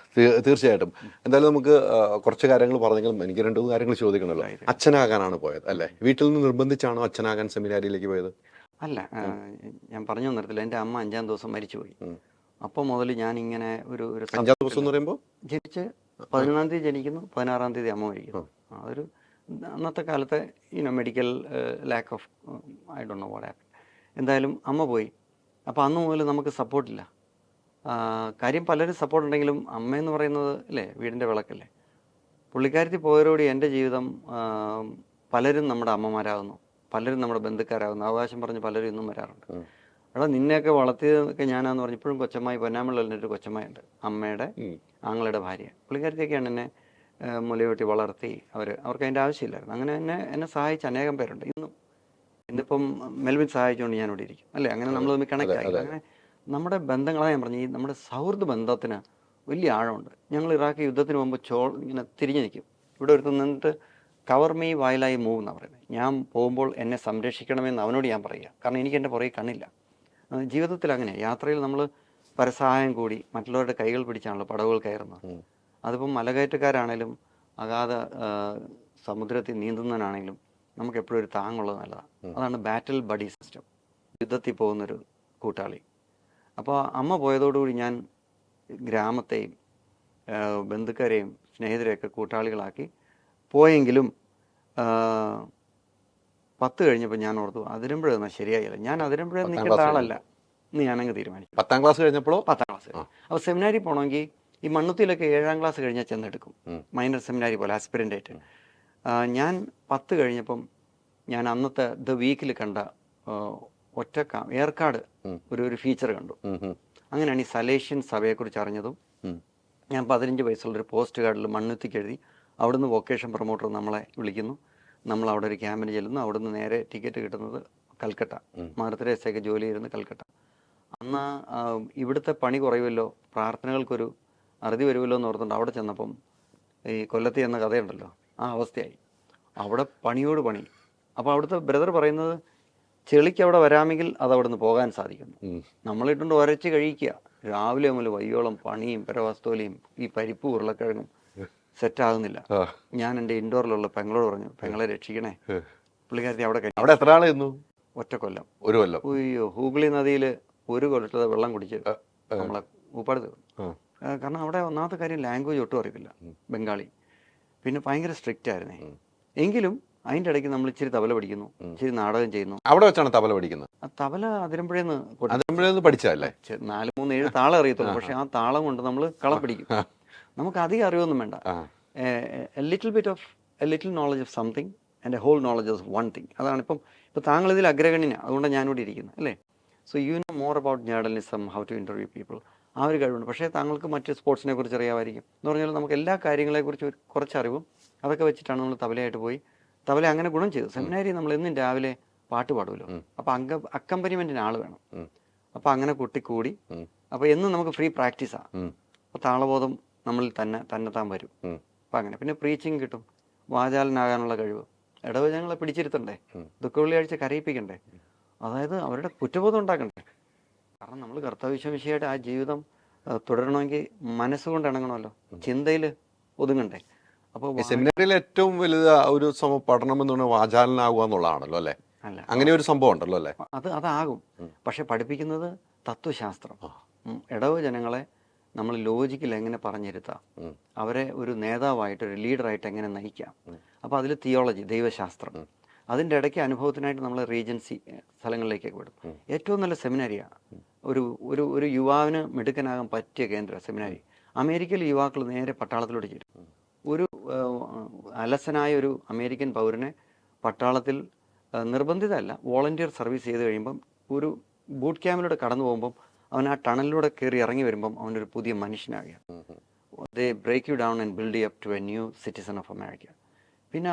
തീർച്ചയായിട്ടും. എന്തായാലും നമുക്ക് കുറച്ച് കാര്യങ്ങൾ പറഞ്ഞെങ്കിലും എനിക്ക് 2 കാര്യങ്ങൾ ചോദിക്കണമല്ലോ. അച്ഛനാകാനാണ് പോയത് അല്ലേ? വീട്ടിൽ നിന്ന് നിർബന്ധിച്ചാണോ അച്ഛനാകാൻ സെമിനാരിയിലേക്ക് പോയത്? അല്ല, ഞാൻ പറഞ്ഞു തന്നിരത്തില്ല. എൻ്റെ അമ്മ 5-ാം ദിവസം മരിച്ചുപോയി. അപ്പോൾ മുതൽ ഞാനിങ്ങനെ ഒരു 5-ാം ദിവസം എന്ന് പറയുമ്പോൾ ജനിച്ച് 11-ാം തീയതി ജനിക്കുന്നു, 16-ാം തീയതി അമ്മ മരിക്കുന്നു. അതൊരു അന്നത്തെ കാലത്തെ medical lack of I don't know what happen. എന്തായാലും അമ്മ പോയി. അപ്പോൾ അന്ന് മുതൽ നമുക്ക് സപ്പോർട്ടില്ല. കാര്യം പലരും സപ്പോർട്ട് ഉണ്ടെങ്കിലും അമ്മയെന്ന് പറയുന്നത് അല്ലേ വീടിൻ്റെ വിളക്കല്ലേ. പുള്ളിക്കാരത്തി പോയതോടെ എൻ്റെ ജീവിതം പലരും നമ്മുടെ അമ്മമാരാകുന്നു, പലരും നമ്മുടെ ബന്ധുക്കാരാകുന്നു. അവകാശം പറഞ്ഞ് പലരും ഇന്നും വരാറുണ്ട്. അവിടെ നിന്നെയൊക്കെ വളർത്തിയതൊക്കെ ഞാനാന്ന് പറഞ്ഞു. ഇപ്പോഴും കൊച്ചമ്മായി, പൊന്നാമള്ളൊരു കൊച്ചമ്മായുണ്ട്, അമ്മയുടെ ആങ്ങളുടെ ഭാര്യ. പുള്ളിക്കാരത്തിയൊക്കെയാണ് എന്നെ മുലയൂട്ടി വളർത്തി. അവർക്ക് അതിൻ്റെ ആവശ്യമില്ലായിരുന്നു. അങ്ങനെ എന്നെ സഹായിച്ച അനേകം പേരുണ്ട്. ഇന്നിപ്പം മെൽവിൻ സഹായിച്ചുകൊണ്ട് ഞാനിവിടെ ഇരിക്കും അല്ലേ. അങ്ങനെ നമ്മൾ തമ്മിൽ കണക്ട് ആയി. അങ്ങനെ നമ്മുടെ ബന്ധങ്ങളാണ് ഞാൻ പറഞ്ഞു. ഈ നമ്മുടെ സൗഹൃദ ബന്ധത്തിന് വലിയ ആഴമുണ്ട്. ഞങ്ങൾ ഇറാഖ് യുദ്ധത്തിന് മുമ്പ് ഇങ്ങനെ തിരിഞ്ഞു നിൽക്കും. ഇവിടെ ഒരുത്ത് നിന്നിട്ട് കവർ മീ വയലായി മൂവ് എന്നാണ് പറയുന്നത്. ഞാൻ പോകുമ്പോൾ എന്നെ സംരക്ഷിക്കണമെന്ന് അവനോട് ഞാൻ പറയുക. കാരണം എനിക്ക് എൻ്റെ പുറകെ കണ്ണില്ല. ജീവിതത്തിൽ അങ്ങനെ യാത്രയിൽ നമ്മൾ പരസഹായം കൂടി മറ്റുള്ളവരുടെ കൈകൾ പിടിച്ചാണല്ലോ പടവുകൾ കയറുന്നത്. അതിപ്പം മലകയറ്റക്കാരാണേലും അഗാധ സമുദ്രത്തിൽ നീന്തുന്നവനാണെങ്കിലും നമുക്ക് എപ്പോഴും ഒരു താങ്ങുള്ളത് നല്ലതാണ്. അതാണ് ബാറ്റിൽ ബഡി സിസ്റ്റം, യുദ്ധത്തിൽ പോകുന്നൊരു കൂട്ടാളി. അപ്പോൾ അമ്മ പോയതോടുകൂടി ഞാൻ ഗ്രാമത്തെയും ബന്ധുക്കാരെയും സ്നേഹിതരെയൊക്കെ കൂട്ടാളികളാക്കി പോയെങ്കിലും 10 കഴിഞ്ഞപ്പോൾ ഞാൻ ഓർത്തു അതിരമ്പുഴ ശരിയായില്ല, ഞാൻ അതിരമ്പുഴ നിൽക്കേണ്ട ആളല്ല എന്ന് ഞാനങ്ങ് തീരുമാനിച്ചു. 10ാം ക്ലാസ് കഴിഞ്ഞപ്പോഴോ? 10ാം ക്ലാസ്. അപ്പോൾ സെമിനാരി പോകണമെങ്കിൽ ഈ മണ്ണുത്തിയിലൊക്കെ 7ാം ക്ലാസ് കഴിഞ്ഞാൽ ചെന്നെടുക്കും, മൈനർ സെമിനാരി പോലെ ആസ്പിരൻ്റ് ആയിട്ട്. ഞാൻ 10 കഴിഞ്ഞപ്പം ഞാൻ അന്നത്തെ ദ വീക്കിൽ കണ്ട ഏർക്കാട് ഒരു ഫീച്ചർ കണ്ടു. അങ്ങനെയാണ് ഈ സലേഷ്യൻ സഭയെക്കുറിച്ച് അറിഞ്ഞതും. ഞാൻ 15 വയസ്സുള്ളൊരു പോസ്റ്റ് കാർഡിൽ മണ്ണുത്തിക്ക് എഴുതി. അവിടുന്ന് വൊക്കേഷൻ പ്രൊമോട്ടർ നമ്മളെ വിളിക്കുന്നു. നമ്മൾ അവിടെ ഒരു ക്യാമ്പിന് ചെല്ലുന്നു. അവിടുന്ന് നേരെ ടിക്കറ്റ് കിട്ടുന്നത് കൽക്കട്ട, മദർ തെരേസയൊക്കെ ജോലി ചെയ്യുന്ന കൽക്കട്ട. അന്ന് ഇവിടുത്തെ പണി കുറയുമല്ലോ, പ്രാർത്ഥനകൾക്കൊരു അറുതി വരുമല്ലോ എന്ന് ഓർത്തുകൊണ്ട് അവിടെ ചെന്നപ്പം ഈ കൊല്ലത്തി എന്ന കഥയുണ്ടല്ലോ, ആ അവസ്ഥയായി. അവിടെ പണിയോട് പണി. അപ്പോൾ അവിടുത്തെ ബ്രദർ പറയുന്നത് ചെളിക്ക് അവിടെ വരാമെങ്കിൽ അത് അവിടെ നിന്ന് പോകാൻ സാധിക്കുന്നു. നമ്മളിട്ടുണ്ട് ഉരച്ച് കഴിക്കുക, രാവിലെ മുതൽ വയ്യോളം പണിയും പരവസ്തോലിയും ഈ പരിപ്പ് ഉരുളക്കിഴങ്ങും സെറ്റാകുന്നില്ല. ഞാൻ എൻ്റെ ഇൻഡോറിലുള്ള പെങ്ങളോട് പറഞ്ഞു, പെങ്ങളെ രക്ഷിക്കണേ. പുള്ളിക്കാരത്തി അവിടെ കഴിഞ്ഞു. അവിടെ എത്ര ആൾ ചെന്നു? ഒറ്റ കൊല്ലം. ഒരു കൊല്ലം. അയ്യോ, ഹൂഗ്ലി നദിയിൽ ഒരു കൊല്ലത്തെ വെള്ളം കുടിച്ച് നമ്മളെ ഊപ്പാട് തീർന്നു. കാരണം അവിടെ ഒന്നാമത്തെ കാര്യം ലാംഗ്വേജ് ഒട്ടും അറിയില്ല, ബംഗാളി. പിന്നെ ഭയങ്കര സ്ട്രിക്റ്റ് ആയിരുന്നേ. എങ്കിലും അതിൻ്റെ ഇടയ്ക്ക് നമ്മൾ ഇച്ചിരി തബല പഠിക്കുന്നു, ഇച്ചിരി നാടകം ചെയ്യുന്നു. അവിടെ വെച്ചാണ് തബല പഠിക്കുന്നത്? തബല അതിരമ്പുഴന്ന് പഠിച്ചതല്ലേ? 4-3-7 താളം അറിയത്തുള്ളൂ. പക്ഷെ ആ താളം കൊണ്ട് നമ്മൾ കളം പിടിക്കും. നമുക്ക് അധികം അറിവൊന്നും വേണ്ട. Little knowledge of something and a whole knowledge of one thing. അതാണ് ഇപ്പം താങ്കൾ ഇതിൽ അഗ്രഗണ്യനാണ്, അതുകൊണ്ടാണ് ഞാനിവിടെ ഇരിക്കുന്നത് അല്ലേ. So you know more about journalism, how to interview people. ആ ഒരു കഴിവുണ്ട്. പക്ഷേ താങ്കൾക്ക് മറ്റ് സ്പോർട്സിനെ കുറിച്ച് അറിയാമായിരിക്കും. എന്ന് പറഞ്ഞാൽ നമുക്ക് എല്ലാ കാര്യങ്ങളെക്കുറിച്ച് കുറച്ച് അറിവും അതൊക്കെ വെച്ചിട്ടാണ് നമ്മൾ തബലയായിട്ട് പോയി. തബല അങ്ങനെ ഗുണം ചെയ്തു. സെമിനാരി നമ്മൾ എന്നും രാവിലെ പാട്ട് പാടുമല്ലോ, അപ്പോൾ അക്കമ്പനിമെൻറ്റിന് ആൾ വേണം. അപ്പോൾ അങ്ങനെ കൂടി അപ്പോൾ എന്നും നമുക്ക് ഫ്രീ പ്രാക്ടീസാണ്. അപ്പോൾ താളബോധം നമ്മളിൽ തന്നെത്താൻ വരും. അപ്പം അങ്ങനെ പിന്നെ പ്രീച്ചിങ് കിട്ടും, വാചാലനാകാനുള്ള കഴിവ്. ഇടവചനങ്ങളെ പിടിച്ചിരുത്തണ്ടേ, ദുഃഖവെള്ളിയാഴ്ച കരയിപ്പിക്കണ്ടേ, അതായത് അവരുടെ കുറ്റബോധം ഉണ്ടാക്കണ്ടേ. കാരണം നമ്മൾ കർത്തവ്യവിഷയമായിട്ട് ആ ജീവിതം തുടരണമെങ്കിൽ മനസ്സുകൊണ്ട് ഇണങ്ങണമല്ലോ, ചിന്തയിൽ ഒതുങ്ങണ്ടേ. അപ്പോൾ സെമിനാരിയിൽ ഏറ്റവും വലുത് ഒരു പഠനം എന്ന് പറഞ്ഞാൽ വാചാലനാകുക എന്നുള്ളതാണല്ലോ അല്ലേ? അല്ല, അങ്ങനെ ഒരു സംഭവം ഉണ്ടല്ലോ അല്ലേ? അതാകും. പക്ഷെ പഠിപ്പിക്കുന്നത് തത്വശാസ്ത്രം. ഇടവ ജനങ്ങളെ നമ്മൾ ലോജിക്കിൽ എങ്ങനെ പറഞ്ഞിരുത്താം, അവരെ ഒരു നേതാവായിട്ട് ഒരു ലീഡറായിട്ട് എങ്ങനെ നയിക്കാം. അപ്പോൾ അതിൽ തിയോളജി, ദൈവശാസ്ത്രം. അതിൻ്റെ ഇടയ്ക്ക് അനുഭവത്തിനായിട്ട് നമ്മൾ റീജൻസി സ്ഥലങ്ങളിലേക്കൊക്കെ വിടും. ഏറ്റവും നല്ല സെമിനാരിയാണ്. ഒരു യുവാവിന് മിടുക്കനാകാൻ പറ്റിയ കേന്ദ്ര സെമിനാരി. അമേരിക്കയിൽ യുവാക്കൾ നേരെ പട്ടാളത്തിലോട്ട് ചേരും. ഒരു അലസനായ ഒരു അമേരിക്കൻ പൗരനെ പട്ടാളത്തിൽ നിർബന്ധിതമല്ല, വോളണ്ടിയർ സർവീസ് ചെയ്ത് കഴിയുമ്പം ഒരു ബൂട്ട് ക്യാമ്പിലൂടെ കടന്നു പോകുമ്പം അവൻ ആ ടണലിലൂടെ കയറി ഇറങ്ങി വരുമ്പം അവനൊരു പുതിയ മനുഷ്യനാകുക. They break you down and build you up to a new citizen of America. പിന്നെ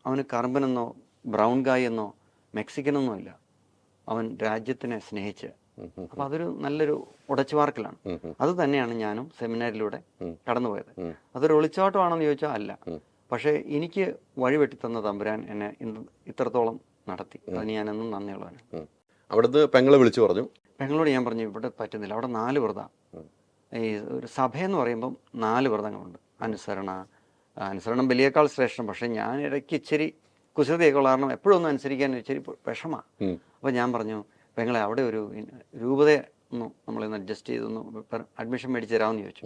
അവന് കറുമ്പനെന്നോ ബ്രൗൺ ഗായ് എന്നോ മെക്സിക്കനെന്നോ ഇല്ല, അവൻ രാജ്യത്തിനെ സ്നേഹിച്ച്. അപ്പം അതൊരു നല്ലൊരു ഉടച്ചുവാർക്കലാണ്. അത് തന്നെയാണ് ഞാനും സെമിനാരിലൂടെ കടന്നുപോയത്. അതൊരു ഒളിച്ചോട്ടമാണെന്ന് ചോദിച്ചാൽ അല്ല. പക്ഷേ എനിക്ക് വഴിവെട്ടി തന്ന തമ്പുരാൻ എന്നെ ഇത്രത്തോളം നടത്തി. അതിന് ഞാനെന്നും നന്ദിയുള്ളവന്. അവിടുന്ന് പെങ്ങളെ വിളിച്ചു പറഞ്ഞു. പെങ്ങളോട് ഞാൻ പറഞ്ഞു ഇവിടെ പറ്റുന്നില്ല, അവിടെ 4 വ്രതം. ഈ ഒരു സഭയെന്ന് പറയുമ്പം 4 വ്രതങ്ങളുണ്ട്. അനുസരണം ബലിയേക്കാൾ ശ്രേഷ്ഠം. പക്ഷേ ഞാൻ ഇടയ്ക്ക് ഇച്ചിരി കുസൃതിയൊക്കെ ഉള്ള കാരണം എപ്പോഴും ഒന്നും അനുസരിക്കാൻ ഇച്ചിരി വിഷമാണ്. അപ്പോൾ ഞാൻ പറഞ്ഞു, പെങ്ങളെ അവിടെ ഒരു രൂപതയെ നമ്മളിന്ന് അഡ്ജസ്റ്റ് ചെയ്തൊന്ന് അഡ്മിഷൻ മേടിച്ച് തരാമെന്ന് ചോദിച്ചു.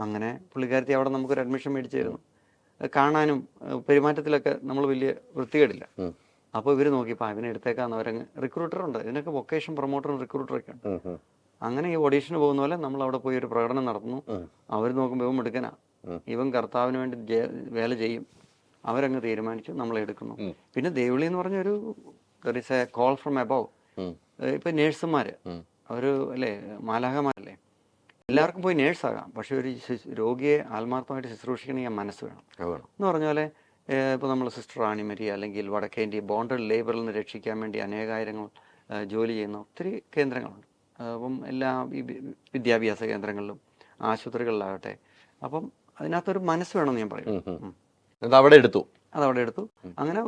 അങ്ങനെ പുള്ളിക്കാരത്തി അവിടെ നമുക്കൊരു അഡ്മിഷൻ മേടിച്ച് തരുന്നു. കാണാനും പെരുമാറ്റത്തിലൊക്കെ നമ്മൾ വലിയ വൃത്തികേടില്ല. അപ്പോൾ ഇവർ നോക്കിയപ്പോൾ അവനെ എടുത്തേക്കാന്ന് അവരങ്ങ് റിക്രൂട്ടറുണ്ട്, ഇതിനൊക്കെ വൊക്കേഷൻ പ്രൊമോട്ടറും റിക്രൂട്ടറൊക്കെ ഉണ്ട്. അങ്ങനെ ഈ ഓഡീഷന് പോകുന്ന പോലെ നമ്മൾ അവിടെ പോയി ഒരു പ്രകടനം നടത്തുന്നു. അവർ നോക്കുമ്പോൾ ഇവൻ എടുക്കനാ, ഇവൻ കർത്താവിന് വേണ്ടി വേല ചെയ്യും. അവരങ്ങ് തീരുമാനിച്ചു, നമ്മളെ എടുക്കുന്നു. പിന്നെ ദേവിളി എന്ന് പറഞ്ഞൊരു there is A call from above. ഇപ്പം നേഴ്സുമാർ അവർ അല്ലേ, മാലാഹമാരല്ലേ, എല്ലാവർക്കും പോയി നേഴ്സാകാം. പക്ഷെ ഒരു രോഗിയെ ആത്മാർത്ഥമായിട്ട് ശുശ്രൂഷിക്കണമെങ്കിൽ മനസ്സ് വേണം. എന്ന് പറഞ്ഞ പോലെ ഇപ്പോൾ നമ്മൾ സിസ്റ്റർ റാണിമരി അല്ലെങ്കിൽ വടക്കേ ഇന്ത്യ ബോണ്ടഡ് ലേബറിൽ നിന്ന് രക്ഷിക്കാൻ വേണ്ടി അനേകായിരങ്ങൾ ജോലി ചെയ്യുന്ന ഒത്തിരി കേന്ദ്രങ്ങളുണ്ട്. അപ്പം എല്ലാ വിദ്യാഭ്യാസ കേന്ദ്രങ്ങളിലും ആശുപത്രികളിലാകട്ടെ. അപ്പം അതിനകത്തൊരു മനസ്സ് വേണമെന്ന് ഞാൻ പറയും. അതവിടെ എടുത്തു. അങ്ങനെ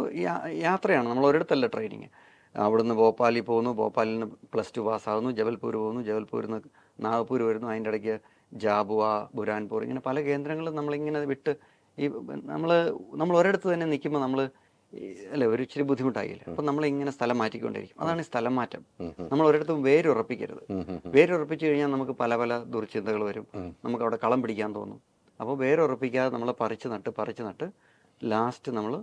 യാത്രയാണ്. നമ്മൾ ഒരിടത്തല്ല ട്രെയിനിങ്. അവിടുന്ന് ഭോപ്പാലിൽ പോകുന്നു, ഭോപ്പാലിൽ നിന്ന് +2 പാസ്സാകുന്നു, ജബൽപൂർ പോകുന്നു, ജബൽപൂരിൽ നിന്ന് നാഗ്പൂർ വരുന്നു, അതിൻ്റെ ഇടയ്ക്ക് ജാബുവ, ബുരാൻപൂർ, ഇങ്ങനെ പല കേന്ദ്രങ്ങളും നമ്മളിങ്ങനെ വിട്ട് ഈ നമ്മൾ ഒരിടത്ത് തന്നെ നിൽക്കുമ്പോൾ നമ്മൾ അല്ലെ ഒരു ഇച്ചിരി ബുദ്ധിമുട്ടായില്ലേ. അപ്പം നമ്മളിങ്ങനെ സ്ഥലം മാറ്റിക്കൊണ്ടിരിക്കും. അതാണ് ഈ സ്ഥലം മാറ്റം. നമ്മൾ ഒരിടത്തും വേരുറപ്പിക്കരുത്. വേരുറപ്പിച്ചു കഴിഞ്ഞാൽ നമുക്ക് പല പല ദുർചിന്തകൾ വരും. നമുക്ക് അവിടെ കളം പിടിക്കാൻ തോന്നും. അപ്പോൾ വേരുറപ്പിക്കാതെ നമ്മൾ പറിച്ച് നട്ട് ലാസ്റ്റ് നമ്മൾ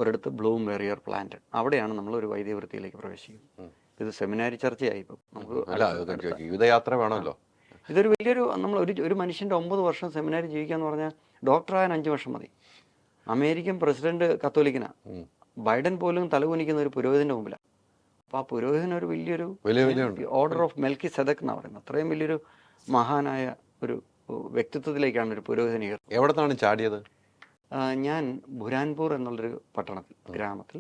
ഒരിടത്ത് ബ്ലൂം വെറിയർ പ്ലാന്റ്, അവിടെയാണ് നമ്മൾ ഒരു വൈദ്യവൃത്തിയിലേക്ക് പ്രവേശിക്കുന്നത്. ഇത് സെമിനാരി ചർച്ചയായി. ഇപ്പം നമുക്ക് ജീവിതയാത്ര വേണമല്ലോ. ഇതൊരു വലിയൊരു നമ്മൾ ഒരു മനുഷ്യൻ്റെ 9 വർഷം സെമിനാരി ജീവിക്കാന്ന് പറഞ്ഞാൽ ഡോക്ടറാകാൻ 5 വർഷം മതി. American president കത്തോലിക്കനാ. ബൈഡൻ പോലും തലകുനിക്കുന്ന ഒരു പുരോഹിതന്റെ മുമ്പിലാണ്. അപ്പോൾ ആ പുരോഹിതൻ ഒരു വലിയൊരു ഓർഡർ ഓഫ് മെൽക്കി സെദക് എന്നാണ് പറയുന്നത്. അത്രയും വലിയൊരു മഹാനായ ഒരു വ്യക്തിത്വത്തിലേക്കാണ് ഒരു പുരോഹിതൻ. എവിടത്താണ് ചാടിയത്? ഞാൻ ബുരാൻപൂർ എന്നുള്ളൊരു ഗ്രാമത്തിൽ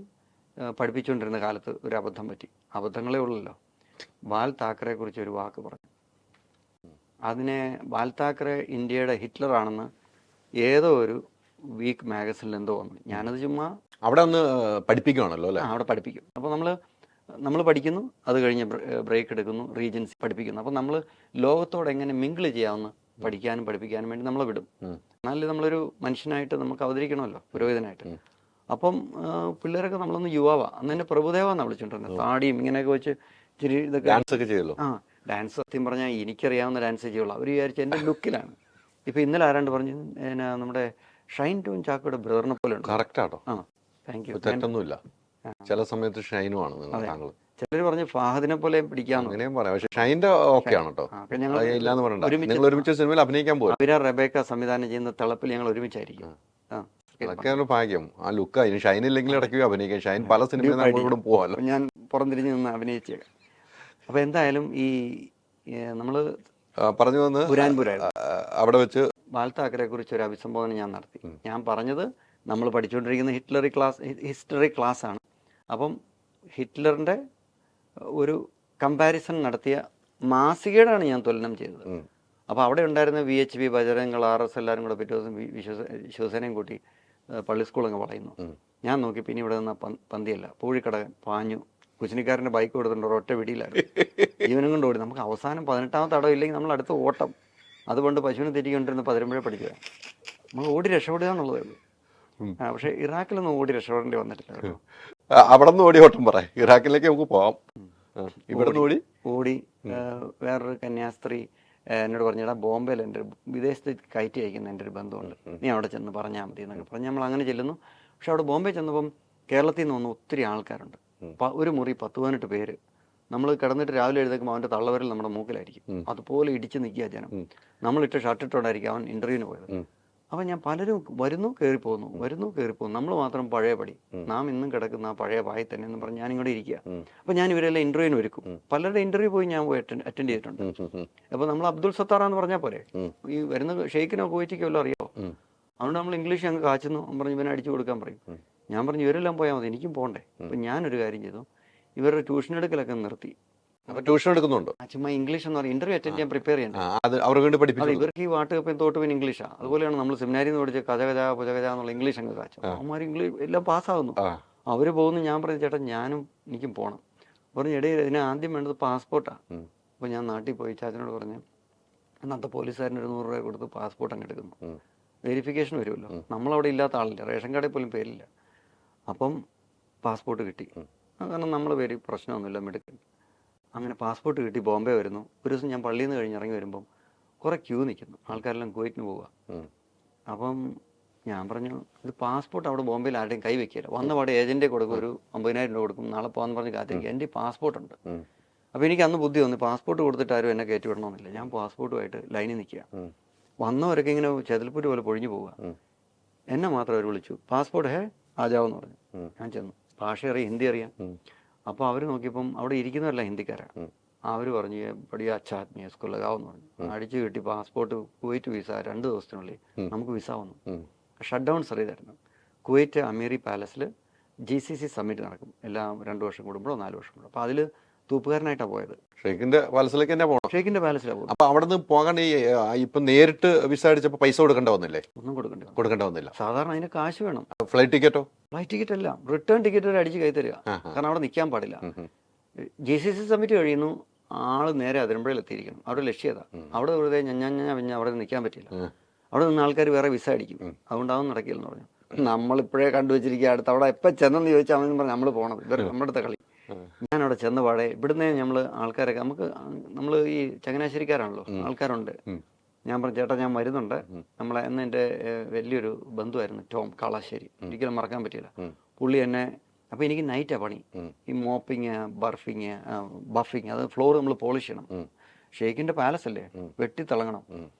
പഠിപ്പിച്ചുകൊണ്ടിരുന്ന കാലത്ത് ഒരു അബദ്ധം പറ്റി. അബദ്ധങ്ങളേ ഉള്ളല്ലോ. ബാൽ താക്കറെ കുറിച്ച് ഒരു വാക്ക് പറഞ്ഞു. അതിനെ ബാൽ താക്കറെ ഇന്ത്യയുടെ ഹിറ്റ്ലർ ആണെന്ന് ഏതോ ഒരു വീക്ക് മാഗസിനിൽ എന്തോ വന്നു. ഞാനത് ചുമ്മാ അവിടെ ഒന്ന് പഠിപ്പിക്കുകയാണല്ലോ അല്ലേ? അവിടെ പഠിപ്പിക്കും. അപ്പോൾ നമ്മൾ പഠിക്കുന്നു, അത് കഴിഞ്ഞ് ബ്രേക്ക് എടുക്കുന്നു, റീജൻസി പഠിപ്പിക്കുന്നു. അപ്പോൾ നമ്മൾ ലോകത്തോട് എങ്ങനെ മിങ്കിൾ ചെയ്യാമെന്ന് പഠിക്കാനും പഠിപ്പിക്കാനും വേണ്ടി നമ്മളെ വിടും. എന്നാലും നമ്മളൊരു മനുഷ്യനായിട്ട് നമുക്ക് അവതരിക്കണമല്ലോ, പുരോഹിതനായിട്ട്. അപ്പം പിള്ളേരൊക്കെ നമ്മളൊന്ന് യുവാവാ. അന്ന് തന്നെ പ്രഭുദേവാന്നാണ് വിളിച്ചോണ്ടിരുന്നത്. താടിയും ഇങ്ങനെയൊക്കെ വെച്ച് ഇച്ചിരി ഇതൊക്കെ ഡാൻസ് ഒക്കെ ചെയ്യുമല്ലോ. ഡാൻസ് സത്യം പറഞ്ഞാൽ എനിക്കറിയാവുന്ന ഡാൻസ് ചെയ്യുള്ളൂ. അവർ വിചാരിച്ചു എൻ്റെ ലുക്കിലാണ്. ഇപ്പം ഇന്നലെ ആരാണ്ട് പറഞ്ഞു നമ്മുടെ ഷൈൻ ടോൺ ചാക്കോയുടെ ബ്രദറിനെ പോലെ ഉണ്ട്. കറക്റ്റാട്ടോ. Thank you. തെറ്റൊന്നുമില്ല. ചില സമയത്ത് ഷൈനുമാണ് താങ്കൾ. ചിലർ പറഞ്ഞു ഫഹദിനെ പോലെ പിടിക്കാന്ന്. അങ്ങനെയും പറയാം. പക്ഷെ ഷൈൻ്റെ ഓക്കെ ആണ് കേട്ടോ. ഇല്ലാന്ന് പറയണ്ട. നിങ്ങൾ ഒരുമിച്ച് സിനിമയിൽ അഭിനയിക്കാൻ പോകും. അവിര റബേക്ക സംവിധാനം ചെയ്യുന്ന തിളപ്പിൽ ഞങ്ങൾ ഒരുമിച്ചായിരിക്കും. അതൊക്കെയാണ് ഭാഗ്യം. ആ ലുക്ക് അതിന് ഷൈൻ ഇല്ലെങ്കിൽ ഇടയ്ക്ക് അഭിനയിക്കാം. ഷൈൻ പല സിനിമയിൽ നമ്മളോടും പോകാമല്ലോ. ഞാൻ പുറംതിരിഞ്ഞ് നിന്ന് അഭിനയിച്ചേക്കാം. അപ്പോൾ എന്തായാലും ഈ നമ്മൾ പറഞ്ഞു വന്ന് ബുരാൻപൂരായിരുന്നു. അവിടെ വെച്ച് ബാൽ താക്കറെ കുറിച്ച് ഒരു അഭിസംബോധന ഞാൻ നടത്തി. ഞാൻ പറഞ്ഞത് നമ്മൾ പഠിച്ചുകൊണ്ടിരിക്കുന്ന ഹിസ്റ്ററി ക്ലാസ് ആണ്. അപ്പം ഹിറ്റ്ലറിൻ്റെ ഒരു കമ്പാരിസൺ നടത്തിയ മാസികയുടെയാണ് ഞാൻ തുലനം ചെയ്തത്. അപ്പോൾ അവിടെ ഉണ്ടായിരുന്ന VHP, ബജരംഗൾ, RS എല്ലാവരും കൂടെ പിറ്റേ ദിവസം ശിവസേനയും കൂട്ടി പള്ളി സ്കൂളങ്ങ് വളയുന്നു. ഞാൻ നോക്കി പിന്നെ ഇവിടെ നിന്ന് പന്തിയല്ല, പൂഴിക്കടകൻ പാഞ്ഞു. കുച്ചിനിക്കാരൻ്റെ ബൈക്ക് കൊടുത്തിട്ടുണ്ട്, ഒരൊറ്റ പിടിയിലായിരുന്നു. ജീവനും കൊണ്ട് ഓടി. നമുക്ക് അവസാനം 18ാമത്തെ തടം ഇല്ലെങ്കിൽ നമ്മൾ അടുത്ത ഓട്ടം. അതുകൊണ്ട് പശുവിനെ തെറ്റിക്കൊണ്ടിരുന്ന 11 പഠിക്കുക. നമ്മൾ ഓടി രക്ഷപ്പെടുക എന്നുള്ളതേ ഉള്ളൂ. പക്ഷേ ഇറാഖിലൊന്നും ഓടി രക്ഷപ്പെടേണ്ടി വന്നിട്ടില്ല. അവിടെ നിന്ന് ഓടി ഓട്ടം പറയാം. ഇറാഖിലേക്ക് നമുക്ക് പോവാം. ഇവിടെ ഓടി വേറൊരു കന്യാസ്ത്രീ എന്നോട് പറഞ്ഞാൽ ബോംബെയിൽ എൻ്റെ വിദേശത്ത് കയറ്റി അയക്കുന്ന എൻ്റെ ഒരു ബന്ധമുണ്ട്, നീ അവിടെ ചെന്ന് പറഞ്ഞാൽ മതി എന്നൊക്കെ പറഞ്ഞ് നമ്മൾ അങ്ങനെ ചെല്ലുന്നു. പക്ഷെ അവിടെ ബോംബെ ചെന്നപ്പം കേരളത്തിൽ നിന്ന് വന്ന് ഒത്തിരി ആൾക്കാരുണ്ട്. ഒരു മുറി 10-18 പേര്. നമ്മൾ കിടന്നിട്ട് രാവിലെ എഴുതേക്കുമ്പോൾ അവൻ്റെ തള്ളവരിൽ നമ്മുടെ മൂക്കിലായിരിക്കും. അതുപോലെ ഇടിച്ച് നിൽക്കുക ജനം. നമ്മളിട്ട് ഷർട്ടിട്ടോണ്ടായിരിക്കും അവൻ ഇൻ്റർവ്യൂവിന് പോയത്. അപ്പം ഞാൻ പലരും വരുന്നു കയറിപ്പോകുന്നു, നമ്മൾ മാത്രം പഴയ പടി, നാം ഇന്നും കിടക്കുന്ന ആ പഴയ പായി തന്നെ എന്ന് പറഞ്ഞ് ഞാനിങ്ങോട്ട് ഇരിക്കുക. അപ്പം ഞാൻ ഇവരെല്ലാം ഇൻ്റർവ്യൂവിന് ഒരുക്കും. പലരുടെ ഇൻ്റർവ്യൂ പോയി ഞാൻ പോയി അറ്റൻഡ് ചെയ്തിട്ടുണ്ട്. അപ്പോൾ നമ്മൾ അബ്ദുൾ സത്താറാന്ന് പറഞ്ഞാൽ പോരെ, ഈ വരുന്ന ഷെയ്ഖിനോ കുവൈറ്റിക്കോ എല്ലാം അറിയാമോ. അതുകൊണ്ട് നമ്മൾ ഇംഗ്ലീഷ് അങ്ങ് കാച്ചുന്നു. പറഞ്ഞ് ഇവനെ അടിച്ചു കൊടുക്കാൻ പറയും. ഞാൻ പറഞ്ഞു ഇവരെല്ലാം പോയാൽ മതി, എനിക്കും പോകണ്ടേ. അപ്പം ഞാനൊരു കാര്യം ചെയ്തു, ഇവരുടെ ട്യൂഷൻ എടുക്കലൊക്കെ നിർത്തി. ട്യൂഷൻ എടുക്കുന്നുണ്ടോ? ചുമ്മാ ഇംഗ്ലീഷ് എന്ന് പറയും. ഇന്റർവ്യൂ അറ്റൻഡ് ചെയ്യാൻ പ്രിപ്പയർ ചെയ്യണം. ഇവർക്ക് ഈ വാട്ടുകപ്പം തോട്ടുപിൻ ഇംഗ്ലീഷാണ്. അതുപോലെയാണ് നമ്മൾ സെമിനാരിൽ നിന്ന് പഠിച്ച കഥകഥ പുജകഥ എന്നുള്ള ഇംഗ്ലീഷ് അങ്ങ് കാച്ചു. അവന്മാർ ഇംഗ്ലീഷ് എല്ലാം പാസ്സാകുന്നു. അവർ പോകുന്നു. ഞാൻ പറഞ്ഞു ചേട്ടാ എനിക്കും പോകണം. പറഞ്ഞു ഇടയിൽ ഇതിന് ആദ്യം വേണ്ടത് പാസ്പോർട്ടാണ്. അപ്പോൾ ഞാൻ നാട്ടിൽ പോയി ചാച്ചനോട് പറഞ്ഞു, അന്നത്തെ പോലീസുകാരന് 100 രൂപ കൊടുത്ത് പാസ്പോർട്ട് അങ്ങ് എടുക്കുന്നു. വെരിഫിക്കേഷൻ വരുമല്ലോ. നമ്മളവിടെ ഇല്ലാത്ത ആളില്ല, റേഷൻ കാർഡിൽ പോലും പേരില്ല. അപ്പം പാസ്പോർട്ട് കിട്ടി. കാരണം നമ്മൾ പേര് പ്രശ്നമൊന്നുമില്ല, മിടുക്കൻ. അങ്ങനെ പാസ്പോർട്ട് കിട്ടി ബോംബെ വരുന്നു. ഒരു ദിവസം ഞാൻ പള്ളിയിൽ നിന്ന് കഴിഞ്ഞ് ഇറങ്ങി വരുമ്പം കുറേ ക്യൂ നിൽക്കുന്നു. ആൾക്കാരെല്ലാം കുവൈറ്റിന് പോവുക. അപ്പം ഞാൻ പറഞ്ഞു ഇത് പാസ്പോർട്ട് അവിടെ ബോംബെയിൽ ആരുടെയും കൈ വെക്കില്ല. വന്ന പാടെ ഏജൻറ്റെ കൊടുക്കും, ഒരു 50,000 രൂപ കൊടുക്കും, നാളെ പോകാന്ന് പറഞ്ഞ് കാത്തിരിക്കുക. എൻ്റെ പാസ്പോർട്ടുണ്ട്. അപ്പോൾ എനിക്ക് അന്ന് ബുദ്ധി വന്നു, പാസ്പോർട്ട് കൊടുത്തിട്ട് ആരും എന്നെ കയറ്റി വിടണമെന്നില്ല. ഞാൻ പാസ്പോർട്ടുമായിട്ട് ലൈനിൽ നിൽക്കുക. വന്നവരൊക്കെ ഇങ്ങനെ ചെതൽപ്പൂര് പോലെ പൊഴിഞ്ഞു പോവുക. എന്നെ മാത്രം അവർ വിളിച്ചു, പാസ്പോർട്ട് ആജാവെന്ന് പറഞ്ഞു. ഞാൻ ചെന്നു. ഭാഷ അറിയാം, ഹിന്ദി അറിയാം. അപ്പോൾ അവർ നോക്കിയപ്പം അവിടെ ഇരിക്കുന്നവരല്ല ഹിന്ദിക്കാരാണ്. അവർ പറഞ്ഞു പടിയ അച്ഛാത്മീയ സ്കൂളിലാവെന്ന് പറഞ്ഞു. അടിച്ചു കിട്ടി പാസ്പോർട്ട്. കുവൈറ്റ് വിസ 2 ദിവസത്തിനുള്ളിൽ നമുക്ക് വിസ വന്നു. ഷട്ട് ഡൗൺ ചെയ്തായിരുന്നു. കുവൈറ്റ് അമീറി പാലസിൽ GCC സമ്മിറ്റ് നടക്കും എല്ലാം 2 വർഷം കൂടുമ്പോഴോ 4 വർഷം കൂടുമ്പോൾ. അപ്പോൾ അതിൽ തൂപ്പുകാരനായിട്ടാണ് പോയത്. ഷെയ്ഖിന്റെ പാലസിലേക്ക് തന്നെ പോകണം. ഷെയ്ഖിന്റെ പാലസിലാണ് പോകുന്നത്. അപ്പോൾ അവിടെ നിന്ന് പോകാൻ ഇപ്പം നേരിട്ട് വിസ അടിച്ചപ്പോൾ പൈസ കൊടുക്കേണ്ട വന്നില്ലേ? ഒന്നും കൊടുക്കേണ്ട വന്നില്ല. സാധാരണ അതിന് കാശ് വേണം. ഫ്ലൈറ്റ് ടിക്കറ്റോ? ഫ്ലൈറ്റ് ടിക്കറ്റ് അല്ല, റിട്ടേൺ ടിക്കറ്റ് വരെ അടിച്ച് കൈ തരിക. കാരണം അവിടെ നിൽക്കാൻ പാടില്ല. GCC സമ്മിറ്റ് കഴിയുന്നു, ആള് നേരെ അതിരമ്പുഴയിൽ എത്തിയിരിക്കണം. അവിടെ ലക്ഷ്യത. അവിടെ വെറുതെ ഞാൻ അവിടെ നിൽക്കാൻ പറ്റില്ല. അവിടെ നിന്ന് ആൾക്കാർ വേറെ വിസ അടിക്കും. അതുകൊണ്ടാവും നടക്കില്ലെന്ന് പറഞ്ഞു. നമ്മളിപ്പോഴേ കണ്ടുവച്ചിരിക്കുക അടുത്ത് അവിടെ എപ്പോൾ ചെന്നെന്ന് ചോദിച്ചാൽ അവൻ പറഞ്ഞു നമ്മൾ പോകണം ഇവർ നമ്മുടെ അടുത്ത കളി. ഞാനവിടെ ചെന്ന് പാടെ ഇവിടുന്ന് നമ്മൾ ആൾക്കാരൊക്കെ നമ്മൾ ഈ ചങ്ങനാശ്ശേരിക്കാരാണല്ലോ, ആൾക്കാരുണ്ട്. ഞാൻ പറഞ്ഞു ചേട്ടാ ഞാൻ വരുന്നുണ്ട്. നമ്മളെ എന്ന് എൻ്റെ വലിയൊരു ബന്ധുവായിരുന്നു ടോം കാളാശ്ശേരി, ഒരിക്കലും മറക്കാൻ പറ്റില്ല. പുള്ളി എന്നെ അപ്പോൾ എനിക്ക് നൈറ്റാണ് പണി, ഈ മോപ്പിങ് ബഫിങ്, അത് ഫ്ലോർ നമ്മൾ പോളിഷ് ചെയ്യണം. ഷെയ്ഖിൻ്റെ പാലസ് അല്ലേ, വെട്ടിത്തിളങ്ങണം.